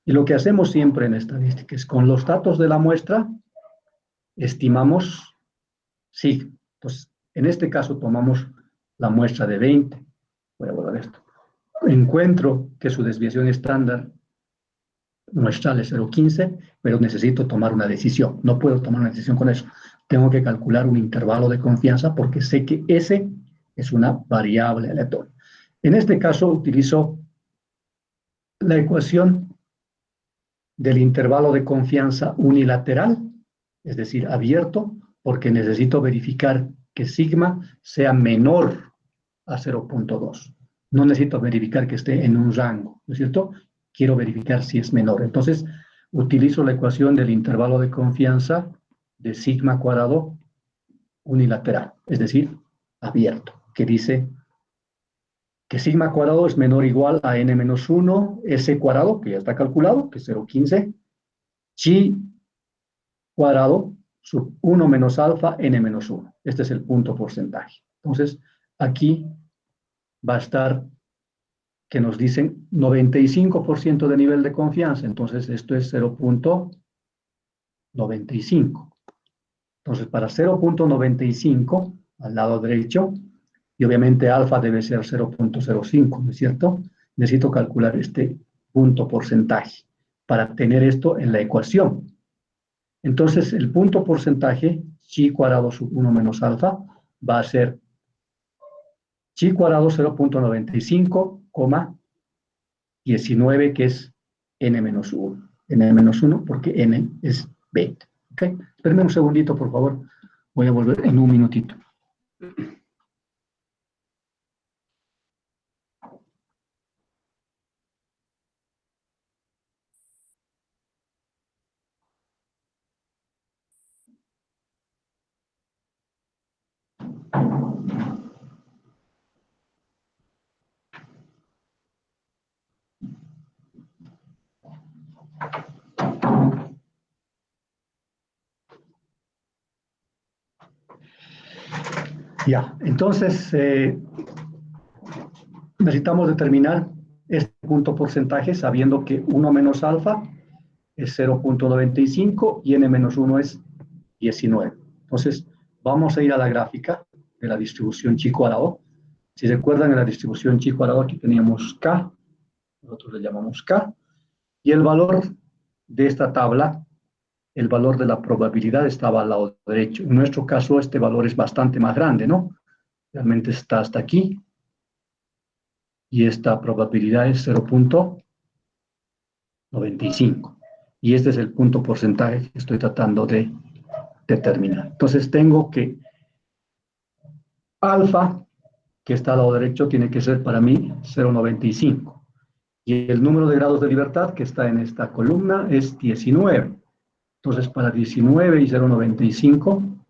Y lo que hacemos siempre en estadística es con los datos de la muestra, estimamos sigma. Entonces, en este caso tomamos la muestra de 20. Voy a borrar esto. Encuentro que su desviación estándar muestral es 0,15, pero necesito tomar una decisión. No puedo tomar una decisión con eso. Tengo que calcular un intervalo de confianza porque sé que S es una variable aleatoria. En este caso utilizo la ecuación del intervalo de confianza unilateral, es decir, abierto, porque necesito verificar que sigma sea menor a 0,2. No necesito verificar que esté en un rango, ¿no es cierto? Quiero verificar si es menor. Entonces, utilizo la ecuación del intervalo de confianza de sigma cuadrado unilateral, es decir, abierto, que dice que sigma cuadrado es menor o igual a n menos 1, s cuadrado, que ya está calculado, que es 0,15, chi cuadrado sub 1 menos alfa, n menos 1. Este es el punto porcentaje. Entonces, aquí va a estar que nos dicen 95% de nivel de confianza. Entonces, esto es 0,95. Entonces, para 0,95, al lado derecho, Y obviamente alfa debe ser 0.05, ¿no es cierto? Necesito calcular este punto porcentaje para tener esto en la ecuación. Entonces, el punto porcentaje, chi cuadrado sub 1 menos alfa, va a ser chi cuadrado 0.95, 19, que es n menos 1. N menos 1 porque n es 20. ¿Ok? Espérenme un segundito, por favor. Voy a volver en un minutito. Ya, entonces necesitamos determinar este punto porcentaje sabiendo que 1 menos alfa es 0.95 y n menos 1 es 19. Entonces, vamos a ir a la gráfica de la distribución chi cuadrado. Si recuerdan, en la distribución chi cuadrado aquí teníamos k, nosotros le llamamos k, y el valor de esta tabla, el valor de la probabilidad estaba al lado derecho. En nuestro caso, este valor es bastante más grande, ¿no? Realmente está hasta aquí, y esta probabilidad es 0.95. Y este es el punto porcentaje que estoy tratando de determinar. Entonces tengo que alfa, que está al lado derecho, tiene que ser para mí 0.95. Y el número de grados de libertad que está en esta columna es 19. Entonces para 19 y 0.95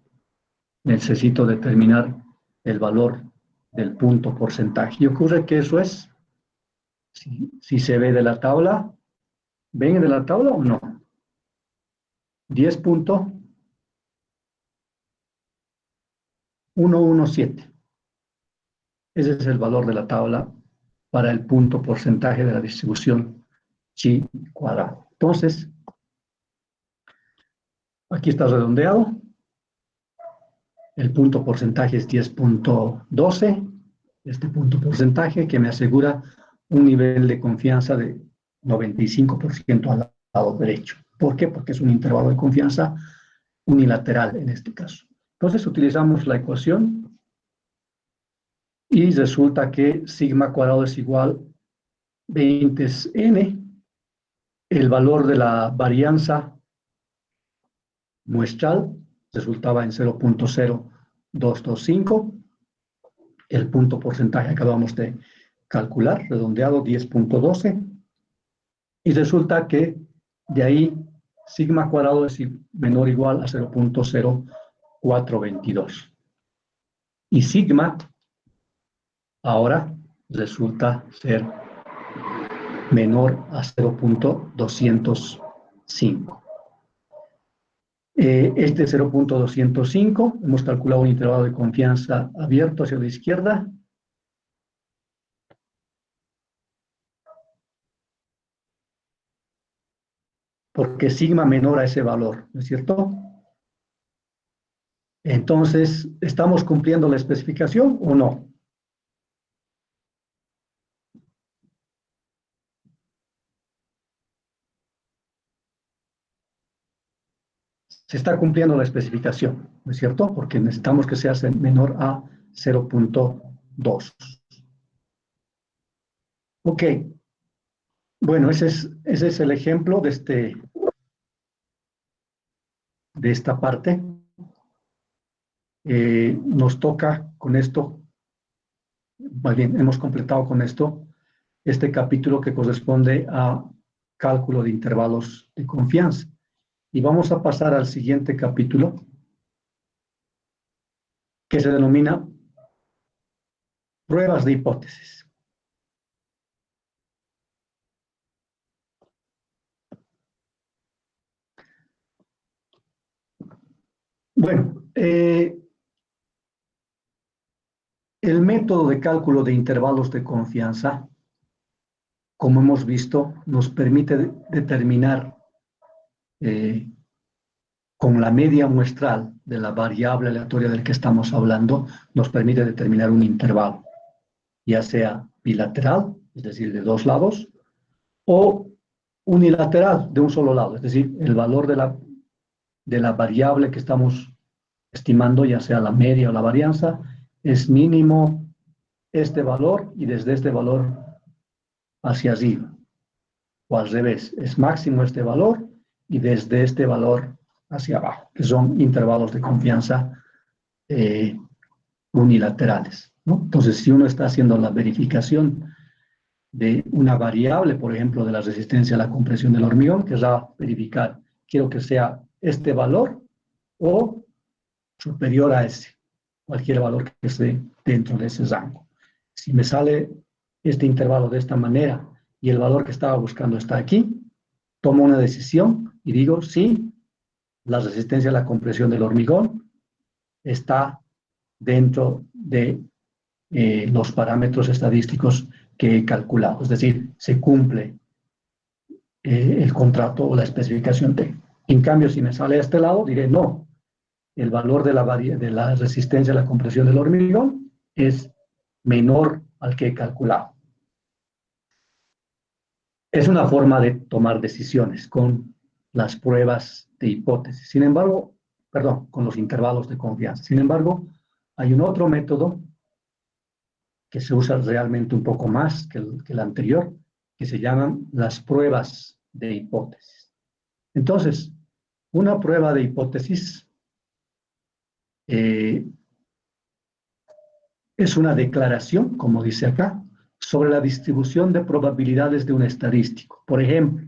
necesito determinar el valor del punto porcentaje. Y ocurre que eso es, si se ve de la tabla, ¿ven de la tabla o no? 10.117. Ese es el valor de la tabla para el punto porcentaje de la distribución chi cuadrado. Entonces, aquí está redondeado. El punto porcentaje es 10.12. Este punto porcentaje que me asegura un nivel de confianza de 95% al lado derecho. ¿Por qué? Porque es un intervalo de confianza unilateral en este caso. Entonces utilizamos la ecuación y resulta que sigma cuadrado es igual 20 es n, el valor de la varianza muestral resultaba en 0.0225, el punto porcentaje acabamos de calcular, redondeado 10.12, y resulta que de ahí sigma cuadrado es menor o igual a 0.0422. Y sigma ahora resulta ser menor a 0.205. Este 0.205, hemos calculado un intervalo de confianza abierto hacia la izquierda. Porque sigma menor a ese valor, ¿no es cierto? Entonces, ¿estamos cumpliendo la especificación o no? Se está cumpliendo la especificación, ¿no es cierto? Porque necesitamos que sea menor a 0.2. Ok. Bueno, ese es el ejemplo de esta parte. Nos toca con esto, más bien, hemos completado con esto este capítulo que corresponde a cálculo de intervalos de confianza. Y vamos a pasar al siguiente capítulo, que se denomina pruebas de hipótesis. Bueno, el método de cálculo de intervalos de confianza, como hemos visto, nos permite determinar con la media muestral de la variable aleatoria del que estamos hablando, nos permite determinar un intervalo, ya sea bilateral, es decir, de dos lados, o unilateral, de un solo lado, es decir, el valor de la variable que estamos estimando, ya sea la media o la varianza, es mínimo este valor y desde este valor hacia arriba, o al revés, es máximo este valor y desde este valor hacia abajo, que son intervalos de confianza unilaterales, ¿no? Entonces, si uno está haciendo la verificación de una variable, por ejemplo, de la resistencia a la compresión del hormigón, querrá verificar, quiero que sea este valor o superior a ese, cualquier valor que esté dentro de ese rango. Si me sale este intervalo de esta manera y el valor que estaba buscando está aquí, tomo una decisión y digo, sí, la resistencia a la compresión del hormigón está dentro de los parámetros estadísticos que he calculado, es decir, se cumple el contrato o la especificación T. En cambio, si me sale a este lado, diré no, el valor de la resistencia a la compresión del hormigón es menor al que he calculado. Es una forma de tomar decisiones con las pruebas de hipótesis. Sin embargo, perdón, con los intervalos de confianza. Sin embargo, hay un otro método que se usa realmente un poco más que el anterior, que se llaman las pruebas de hipótesis. Entonces, una prueba de hipótesis es una declaración, como dice acá, sobre la distribución de probabilidades de un estadístico. Por ejemplo,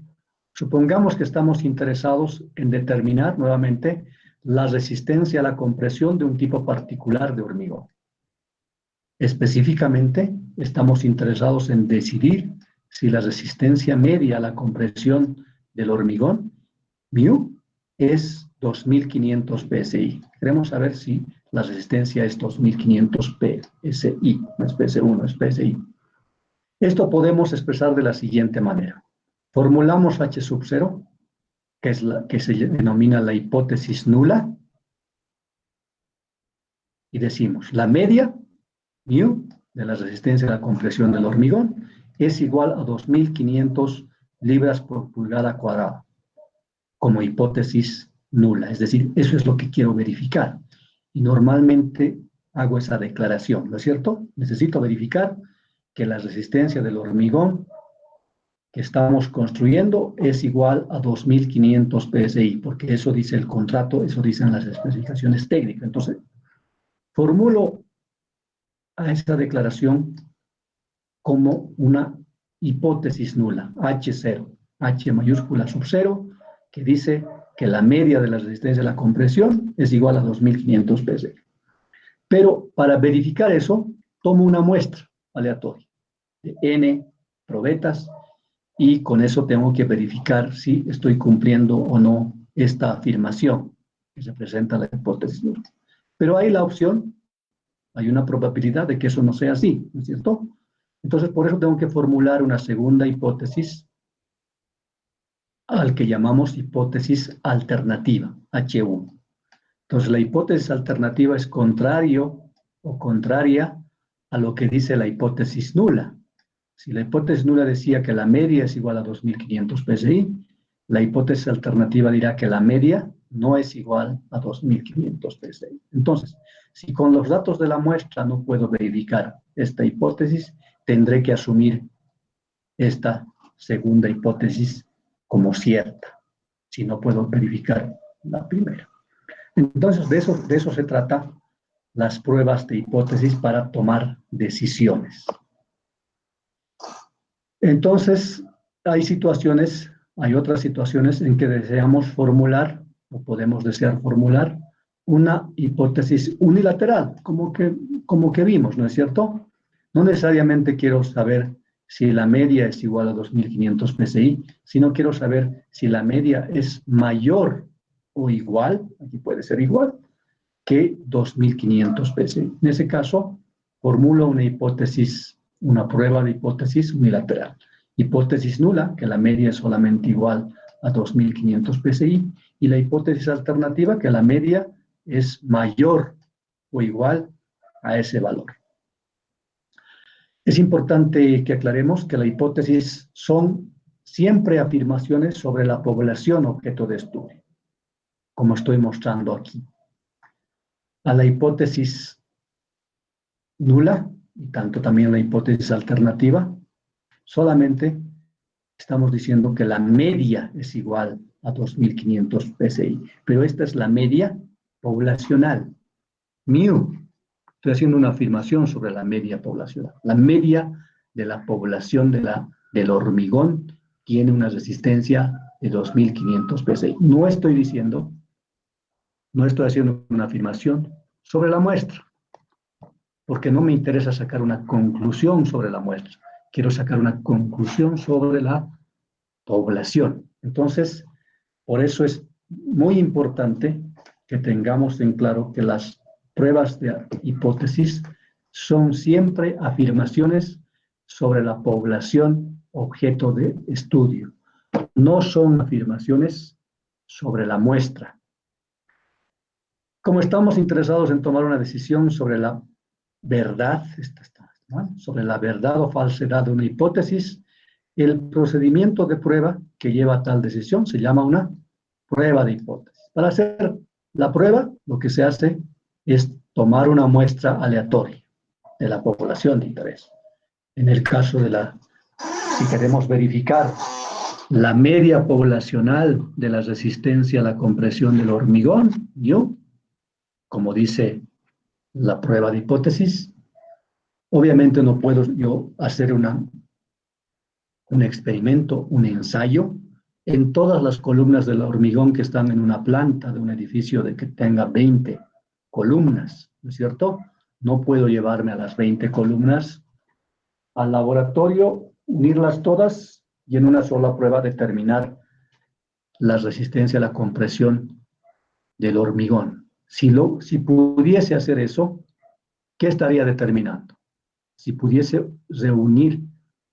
supongamos que estamos interesados en determinar nuevamente la resistencia a la compresión de un tipo particular de hormigón. Específicamente, estamos interesados en decidir si la resistencia media a la compresión del hormigón, μ, es 2500 PSI. Queremos saber si la resistencia es 2500 PSI, no es PS1, es PSI. Esto podemos expresar de la siguiente manera. Formulamos H sub 0, que es la que se denomina la hipótesis nula, y decimos, la media, μ, de la resistencia a la compresión del hormigón, es igual a 2500 libras por pulgada cuadrada, como hipótesis nula. Es decir, eso es lo que quiero verificar. Y normalmente hago esa declaración, ¿no es cierto? Necesito verificar que la resistencia del hormigón que estamos construyendo es igual a 2500 PSI, porque eso dice el contrato, eso dicen las especificaciones técnicas. Entonces, formulo a esa declaración como una hipótesis nula, H0, H mayúscula sub 0, que dice que la media de la resistencia a la compresión es igual a 2500 PSI. Pero para verificar eso, tomo una muestra aleatoria de n probetas y con eso tengo que verificar si estoy cumpliendo o no esta afirmación que representa la hipótesis nula. Pero hay la opción, hay una probabilidad de que eso no sea así, ¿no es cierto? Entonces, por eso tengo que formular una segunda hipótesis al que llamamos hipótesis alternativa, H1. Entonces, la hipótesis alternativa es contrario o contraria a lo que dice la hipótesis nula. Si la hipótesis nula decía que la media es igual a 2500 PSI, la hipótesis alternativa dirá que la media no es igual a 2500 PSI. Entonces, si con los datos de la muestra no puedo verificar esta hipótesis, tendré que asumir esta segunda hipótesis como cierta, si no puedo verificar la primera. Entonces, de eso se trata las pruebas de hipótesis para tomar decisiones. Entonces, hay otras situaciones en que deseamos formular, o podemos desear formular, una hipótesis unilateral, como que vimos, ¿no es cierto? No necesariamente quiero saber si la media es igual a 2500 PSI, sino quiero saber si la media es mayor o igual, aquí puede ser igual, que 2500 PSI. En ese caso, formulo una hipótesis, una prueba de hipótesis unilateral. Hipótesis nula, que la media es solamente igual a 2500 PSI, y la hipótesis alternativa, que la media es mayor o igual a ese valor. Es importante que aclaremos que la hipótesis son siempre afirmaciones sobre la población objeto de estudio, como estoy mostrando aquí. A la hipótesis nula, y tanto también la hipótesis alternativa, solamente estamos diciendo que la media es igual a 2.500 PSI, pero esta es la media poblacional. Mu, estoy haciendo una afirmación sobre la media poblacional. La media de la población del hormigón tiene una resistencia de 2.500 PSI. No estoy haciendo una afirmación sobre la muestra, porque no me interesa sacar una conclusión sobre la muestra. Quiero sacar una conclusión sobre la población. Entonces, por eso es muy importante que tengamos en claro que las pruebas de hipótesis son siempre afirmaciones sobre la población objeto de estudio. No son afirmaciones sobre la muestra. Como estamos interesados en tomar una decisión sobre la verdad, ¿no? Sobre la verdad o falsedad de una hipótesis, el procedimiento de prueba que lleva a tal decisión se llama una prueba de hipótesis. Para hacer la prueba, lo que se hace es tomar una muestra aleatoria de la población de interés. En el caso si queremos verificar la media poblacional de la resistencia a la compresión del hormigón, como dice la prueba de hipótesis, obviamente no puedo yo hacer un experimento, un ensayo, en todas las columnas del hormigón que están en una planta de un edificio que tenga 20 columnas, ¿no es cierto? No puedo llevarme a las 20 columnas al laboratorio, unirlas todas y en una sola prueba determinar la resistencia a la compresión del hormigón. Si pudiese hacer eso, ¿qué estaría determinando? Si pudiese reunir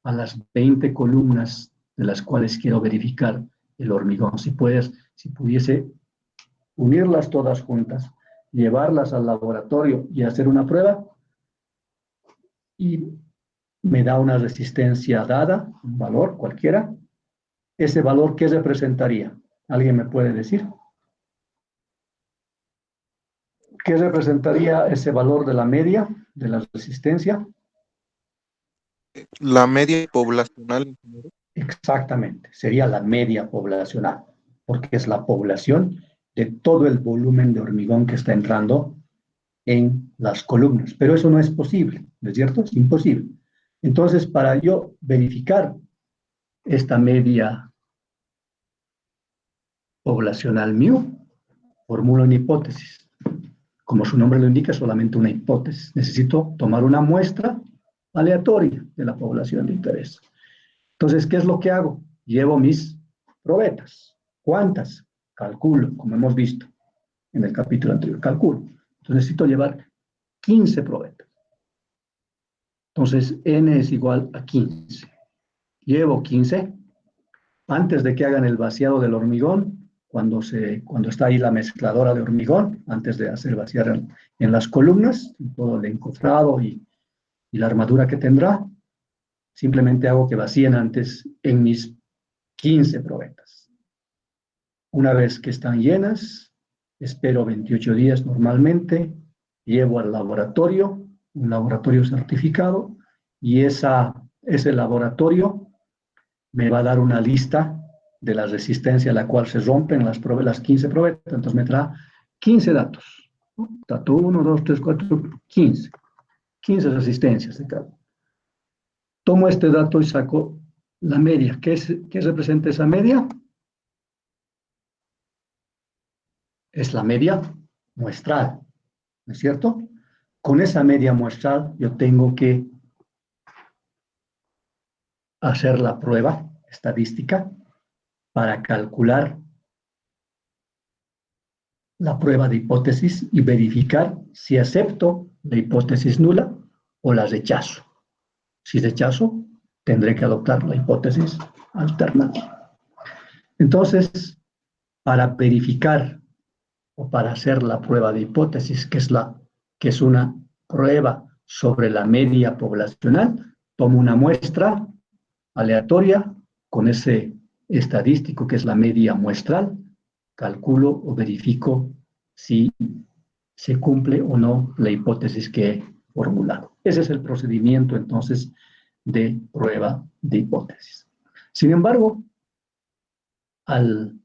a las 20 columnas de las cuales quiero verificar el hormigón, si pudiese unirlas todas juntas, llevarlas al laboratorio y hacer una prueba, y me da una resistencia dada, un valor cualquiera, ese valor, ¿qué representaría? ¿Alguien me puede decir? ¿Qué representaría ese valor de la media de la resistencia? La media poblacional. Exactamente, sería la media poblacional, porque es la población de todo el volumen de hormigón que está entrando en las columnas. Pero eso no es posible, ¿no es cierto? Es imposible. Entonces, para yo verificar esta media poblacional mu, formulo una hipótesis. Como su nombre lo indica, solamente una hipótesis. Necesito tomar una muestra aleatoria de la población de interés. Entonces, ¿qué es lo que hago? Llevo mis probetas. ¿Cuántas? Calculo, como hemos visto en el capítulo anterior. Calculo. Entonces, necesito llevar 15 probetas. Entonces, n es igual a 15. Llevo 15. Antes de que hagan el vaciado del hormigón, cuando está ahí la mezcladora de hormigón, antes de hacer vaciar en las columnas, todo el encofrado y la armadura que tendrá, simplemente hago que vacíen antes en mis 15 probetas. Una vez que están llenas, espero 28 días normalmente, llevo al laboratorio, un laboratorio certificado, y ese laboratorio me va a dar una lista de la resistencia a la cual se rompen las 15 probetas. Entonces me trae 15 datos. Dato 1, 2, 3, 4, 15. 15 resistencias de cada. Tomo este dato y saco la media. ¿Qué representa esa media? Es la media muestral, ¿no es cierto? Con esa media muestral yo tengo que hacer la prueba estadística para calcular la prueba de hipótesis y verificar si acepto la hipótesis nula o la rechazo. Si rechazo, tendré que adoptar la hipótesis alternativa. Entonces, para verificar o para hacer la prueba de hipótesis, que es una prueba sobre la media poblacional, tomo una muestra aleatoria con ese estadístico que es la media muestral, calculo o verifico si se cumple o no la hipótesis que he formulado. Ese es el procedimiento entonces de prueba de hipótesis. Sin embargo, al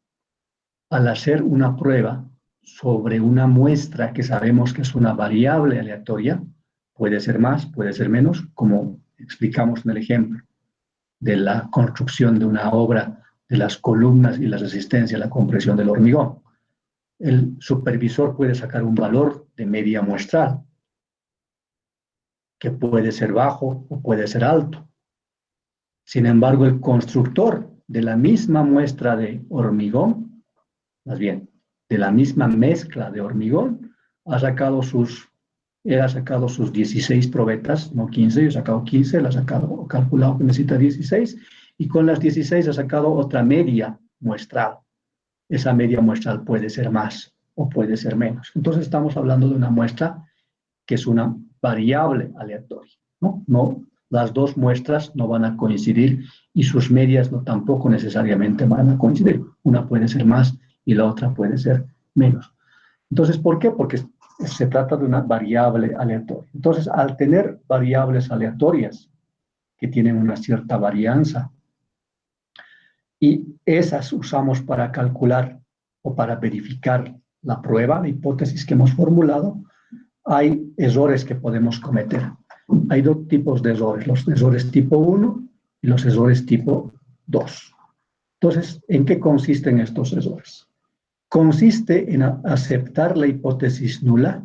hacer una prueba sobre una muestra que sabemos que es una variable aleatoria, puede ser más, puede ser menos, como explicamos en el ejemplo de la construcción de una obra de las columnas y la resistencia a la compresión del hormigón. El supervisor puede sacar un valor de media muestral, que puede ser bajo o puede ser alto. Sin embargo, el constructor de la misma muestra de hormigón, más bien, de la misma mezcla de hormigón, ha sacado sus 16 probetas, no 15, yo he sacado 15, él ha sacado, calculado que necesita 16, y con las 16 ha sacado otra media muestral. Esa media muestral puede ser más o puede ser menos. Entonces estamos hablando de una muestra que es una variable aleatoria, ¿no? No, las dos muestras no van a coincidir y sus medias no tampoco necesariamente van a coincidir. Una puede ser más y la otra puede ser menos. Entonces, ¿por qué? Porque se trata de una variable aleatoria. Entonces, al tener variables aleatorias que tienen una cierta varianza y esas usamos para calcular o para verificar la prueba, la hipótesis que hemos formulado, hay errores que podemos cometer. Hay dos tipos de errores, los errores tipo 1 y los errores tipo 2. Entonces, ¿en qué consisten estos errores? Consiste en aceptar la hipótesis nula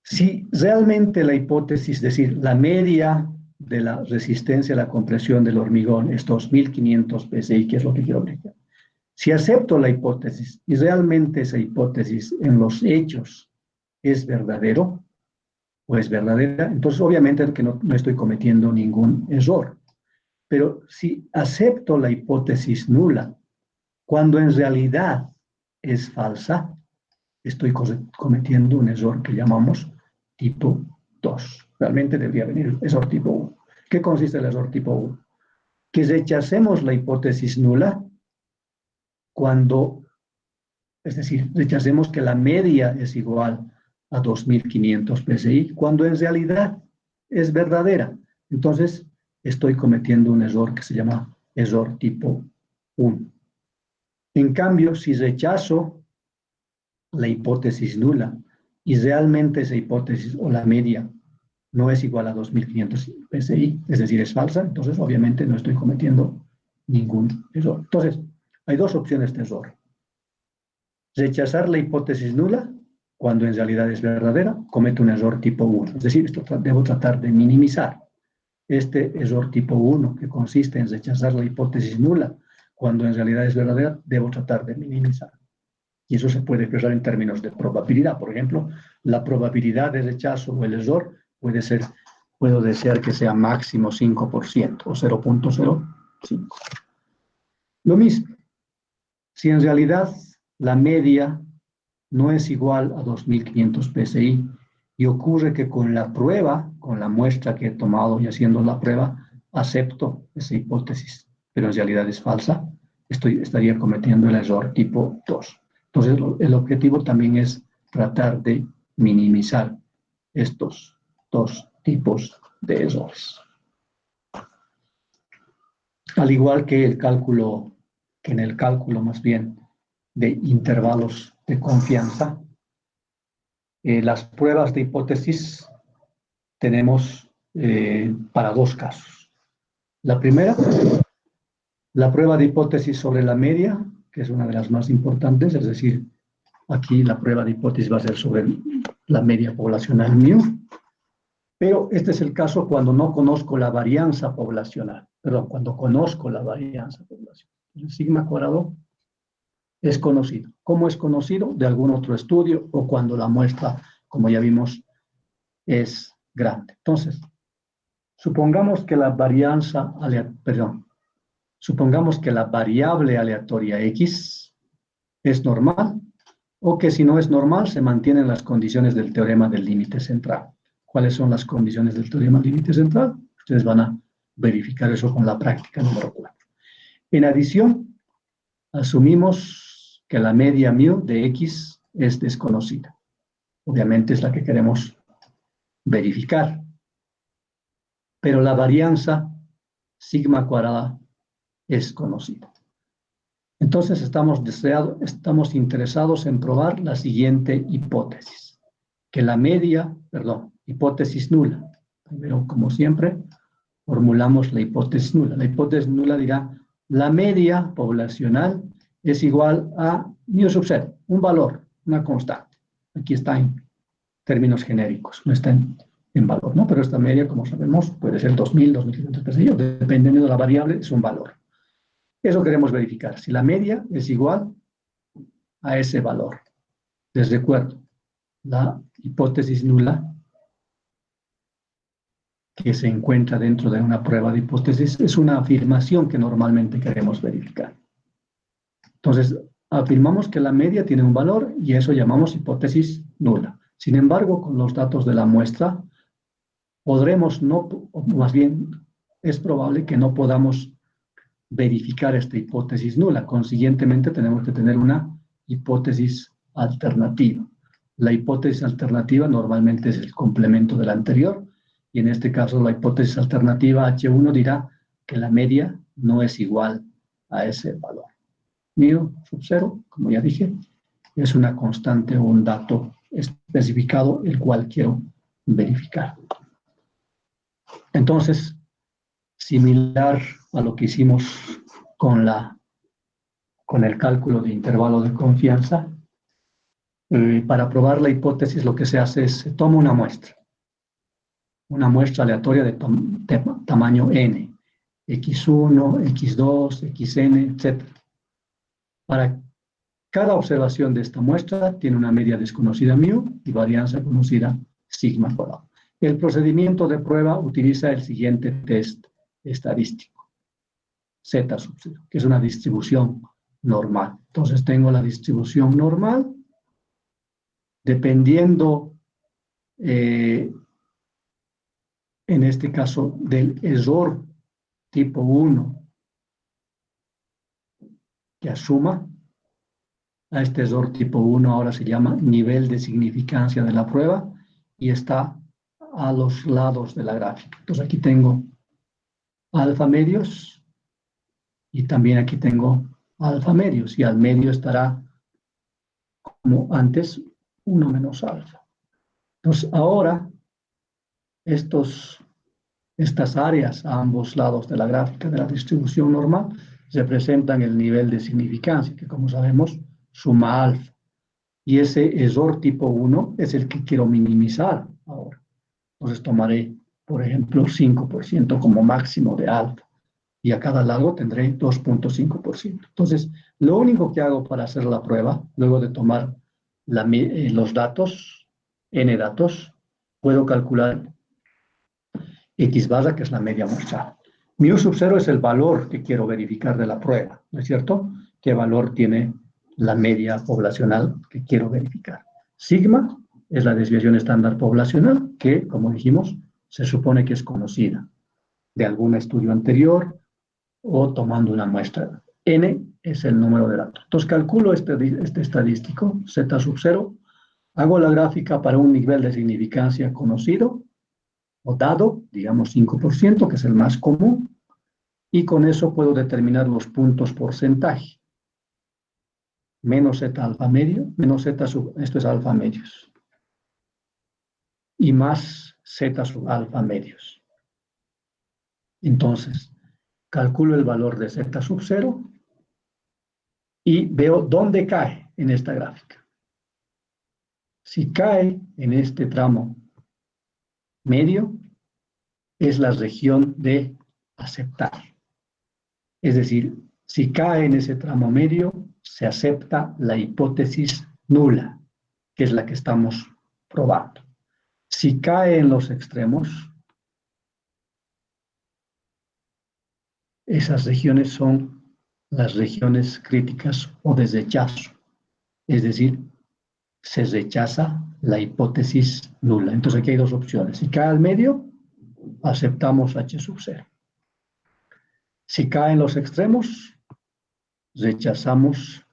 si realmente la hipótesis, es decir, la media de la resistencia a la compresión del hormigón es 2500 PSI, que es lo que quiero verificar. Si acepto la hipótesis y realmente esa hipótesis en los hechos es verdadero o es verdadera, entonces obviamente que no estoy cometiendo ningún error. Pero si acepto la hipótesis nula, cuando en realidad es falsa, estoy cometiendo un error que llamamos tipo 2. Realmente debería venir error tipo 1. ¿Qué consiste el error tipo 1? Que rechacemos la hipótesis nula cuando, es decir, rechacemos que la media es igual a 2500 PSI, cuando en realidad es verdadera. Entonces, estoy cometiendo un error que se llama error tipo 1. En cambio, si rechazo la hipótesis nula y realmente esa hipótesis o la media no es igual a 2500 PSI, es decir, es falsa, entonces obviamente no estoy cometiendo ningún error. Entonces, hay dos opciones de error. Rechazar la hipótesis nula cuando en realidad es verdadera, cometo un error tipo 1. Es decir, debo tratar de minimizar este error tipo 1, que consiste en rechazar la hipótesis nula cuando en realidad es verdadera, debo tratar de minimizar. Y eso se puede expresar en términos de probabilidad. Por ejemplo, la probabilidad de rechazo o el error puedo desear que sea máximo 5% o 0.05. Lo mismo, si en realidad la media no es igual a 2500 PSI y ocurre que con la prueba, con la muestra que he tomado y haciendo la prueba, acepto esa hipótesis, pero en realidad es falsa, estaría cometiendo el error tipo 2. Entonces, el objetivo también es tratar de minimizar estos dos tipos de errores. Al igual que en el cálculo más bien de intervalos de confianza, las pruebas de hipótesis tenemos para dos casos. La primera, la prueba de hipótesis sobre la media, que es una de las más importantes, es decir, aquí la prueba de hipótesis va a ser sobre la media poblacional mu, pero este es el caso cuando no conozco la varianza poblacional, cuando conozco la varianza poblacional. El sigma cuadrado es conocido. ¿Cómo es conocido? De algún otro estudio o cuando la muestra, como ya vimos, es grande. Entonces, supongamos que la varianza, Supongamos que la variable aleatoria X es normal, o que si no es normal, se mantienen las condiciones del teorema del límite central. ¿Cuáles son las condiciones del teorema del límite central? Ustedes van a verificar eso con la práctica número 4. En adición, asumimos que la media mu de X es desconocida. Obviamente es la que queremos verificar. Pero la varianza sigma cuadrada es conocida. Entonces estamos interesados en probar la siguiente hipótesis. Que la media, hipótesis nula. Primero, como siempre, formulamos la hipótesis nula. La hipótesis nula dirá, la media poblacional es igual a mu sub 0, un valor, una constante. Aquí está en términos genéricos, no está en valor, ¿no? Pero esta media, como sabemos, puede ser 2000, 2500, qué sé yo, dependiendo de la variable, es un valor. Eso queremos verificar, si la media es igual a ese valor. Les recuerdo, la hipótesis nula que se encuentra dentro de una prueba de hipótesis es una afirmación que normalmente queremos verificar. Entonces, afirmamos que la media tiene un valor y eso llamamos hipótesis nula. Sin embargo, con los datos de la muestra, podremos no, o más bien, es probable que no podamos verificar esta hipótesis nula. Consiguientemente, tenemos que tener una hipótesis alternativa. La hipótesis alternativa normalmente es el complemento de la anterior, y en este caso la hipótesis alternativa H1 dirá que la media no es igual a ese valor. Mu sub 0, como ya dije, es una constante o un dato especificado el cual quiero verificar. Entonces, similar a lo que hicimos con el cálculo de intervalo de confianza, para probar la hipótesis lo que se hace es, se toma una muestra aleatoria de tamaño n, x1, x2, xn, etc. Para cada observación de esta muestra tiene una media desconocida mu y varianza conocida sigma cuadrado. El procedimiento de prueba utiliza el siguiente test estadístico, Z sub 0, que es una distribución normal. Entonces tengo la distribución normal, dependiendo, en este caso, del error tipo 1 que asuma. A este error tipo 1 ahora se llama nivel de significancia de la prueba y está a los lados de la gráfica. Entonces aquí tengo alfa medios y también aquí tengo alfa medios y al medio estará como antes 1 menos alfa. Entonces ahora estas áreas a ambos lados de la gráfica de la distribución normal representan el nivel de significancia que, como sabemos, suma alfa. Y ese error tipo 1 es el que quiero minimizar ahora. Entonces tomaré, por ejemplo, 5% como máximo de alfa. Y a cada lado tendré 2.5%. Entonces, lo único que hago para hacer la prueba, luego de tomar los datos, n datos, puedo calcular x barra, que es la media muestral. Mu sub 0 es el valor que quiero verificar de la prueba, ¿no es cierto? ¿Qué valor tiene la media poblacional que quiero verificar? Sigma es la desviación estándar poblacional, que, como dijimos, se supone que es conocida de algún estudio anterior o tomando una muestra. N es el número de datos. Entonces calculo este estadístico, Z sub 0, hago la gráfica para un nivel de significancia conocido o dado, digamos 5%, que es el más común, y con eso puedo determinar los puntos porcentaje. Menos Z alfa medio, menos Z sub, esto es alfa medios, y más Z sub alfa medios. Entonces, calculo el valor de Z sub 0 y veo dónde cae en esta gráfica. Si cae en este tramo medio, es la región de aceptar. Es decir, si cae en ese tramo medio, se acepta la hipótesis nula, que es la que estamos probando. Si cae en los extremos, esas regiones son las regiones críticas o de rechazo. Es decir, se rechaza la hipótesis nula. Entonces aquí hay dos opciones. Si cae al medio, aceptamos H sub 0. Si cae en los extremos, rechazamos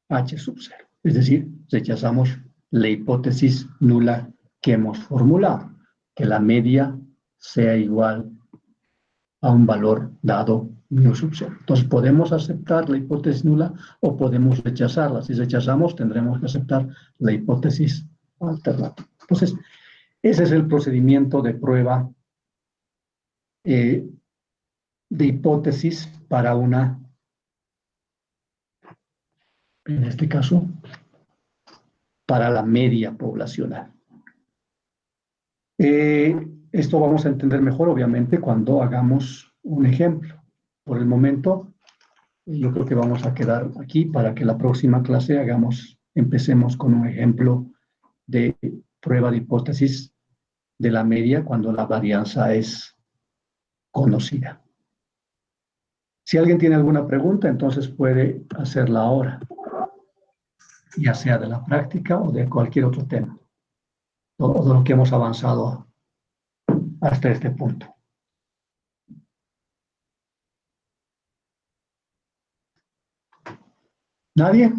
H sub 0. Es decir, rechazamos la hipótesis nula que hemos formulado, que la media sea igual a un valor dado mu sub 0. Entonces, podemos aceptar la hipótesis nula o podemos rechazarla. Si rechazamos, tendremos que aceptar la hipótesis alternativa. Entonces, ese es el procedimiento de prueba de hipótesis para una, en este caso, para la media poblacional. Esto vamos a entender mejor, obviamente, cuando hagamos un ejemplo. Por el momento, yo creo que vamos a quedar aquí para que la próxima clase empecemos con un ejemplo de prueba de hipótesis de la media cuando la varianza es conocida. Si alguien tiene alguna pregunta, entonces puede hacerla ahora, ya sea de la práctica o de cualquier otro tema, o de lo que hemos avanzado hasta este punto. ¿Nadie?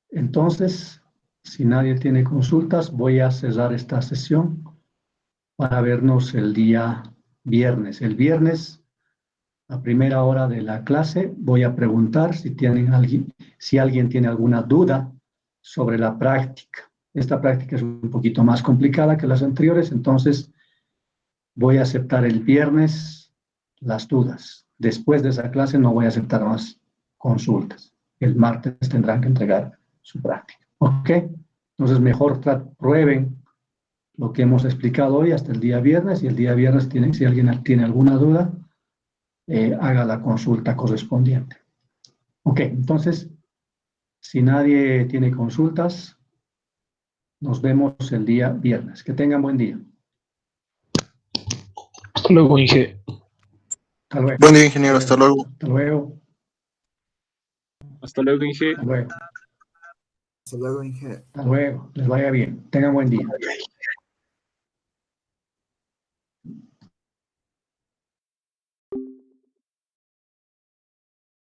Entonces, si nadie tiene consultas, voy a cerrar esta sesión para vernos el día viernes. El viernes, a primera hora de la clase, voy a preguntar si alguien tiene alguna duda sobre la práctica. Esta práctica es un poquito más complicada que las anteriores, entonces voy a aceptar el viernes las dudas. Después de esa clase no voy a aceptar más consultas. El martes tendrán que entregar su práctica. ¿Ok? Entonces mejor prueben lo que hemos explicado hoy hasta el día viernes, y el día viernes si alguien tiene alguna duda, haga la consulta correspondiente. Ok, entonces, si nadie tiene consultas, nos vemos el día viernes. Que tengan buen día. Hasta luego, Inge. Hasta luego. Buen día, ingeniero. Hasta luego. Hasta luego. Hasta luego, Inge. Hasta luego. Hasta luego, Inge. Hasta luego. Les vaya bien. Tengan buen día.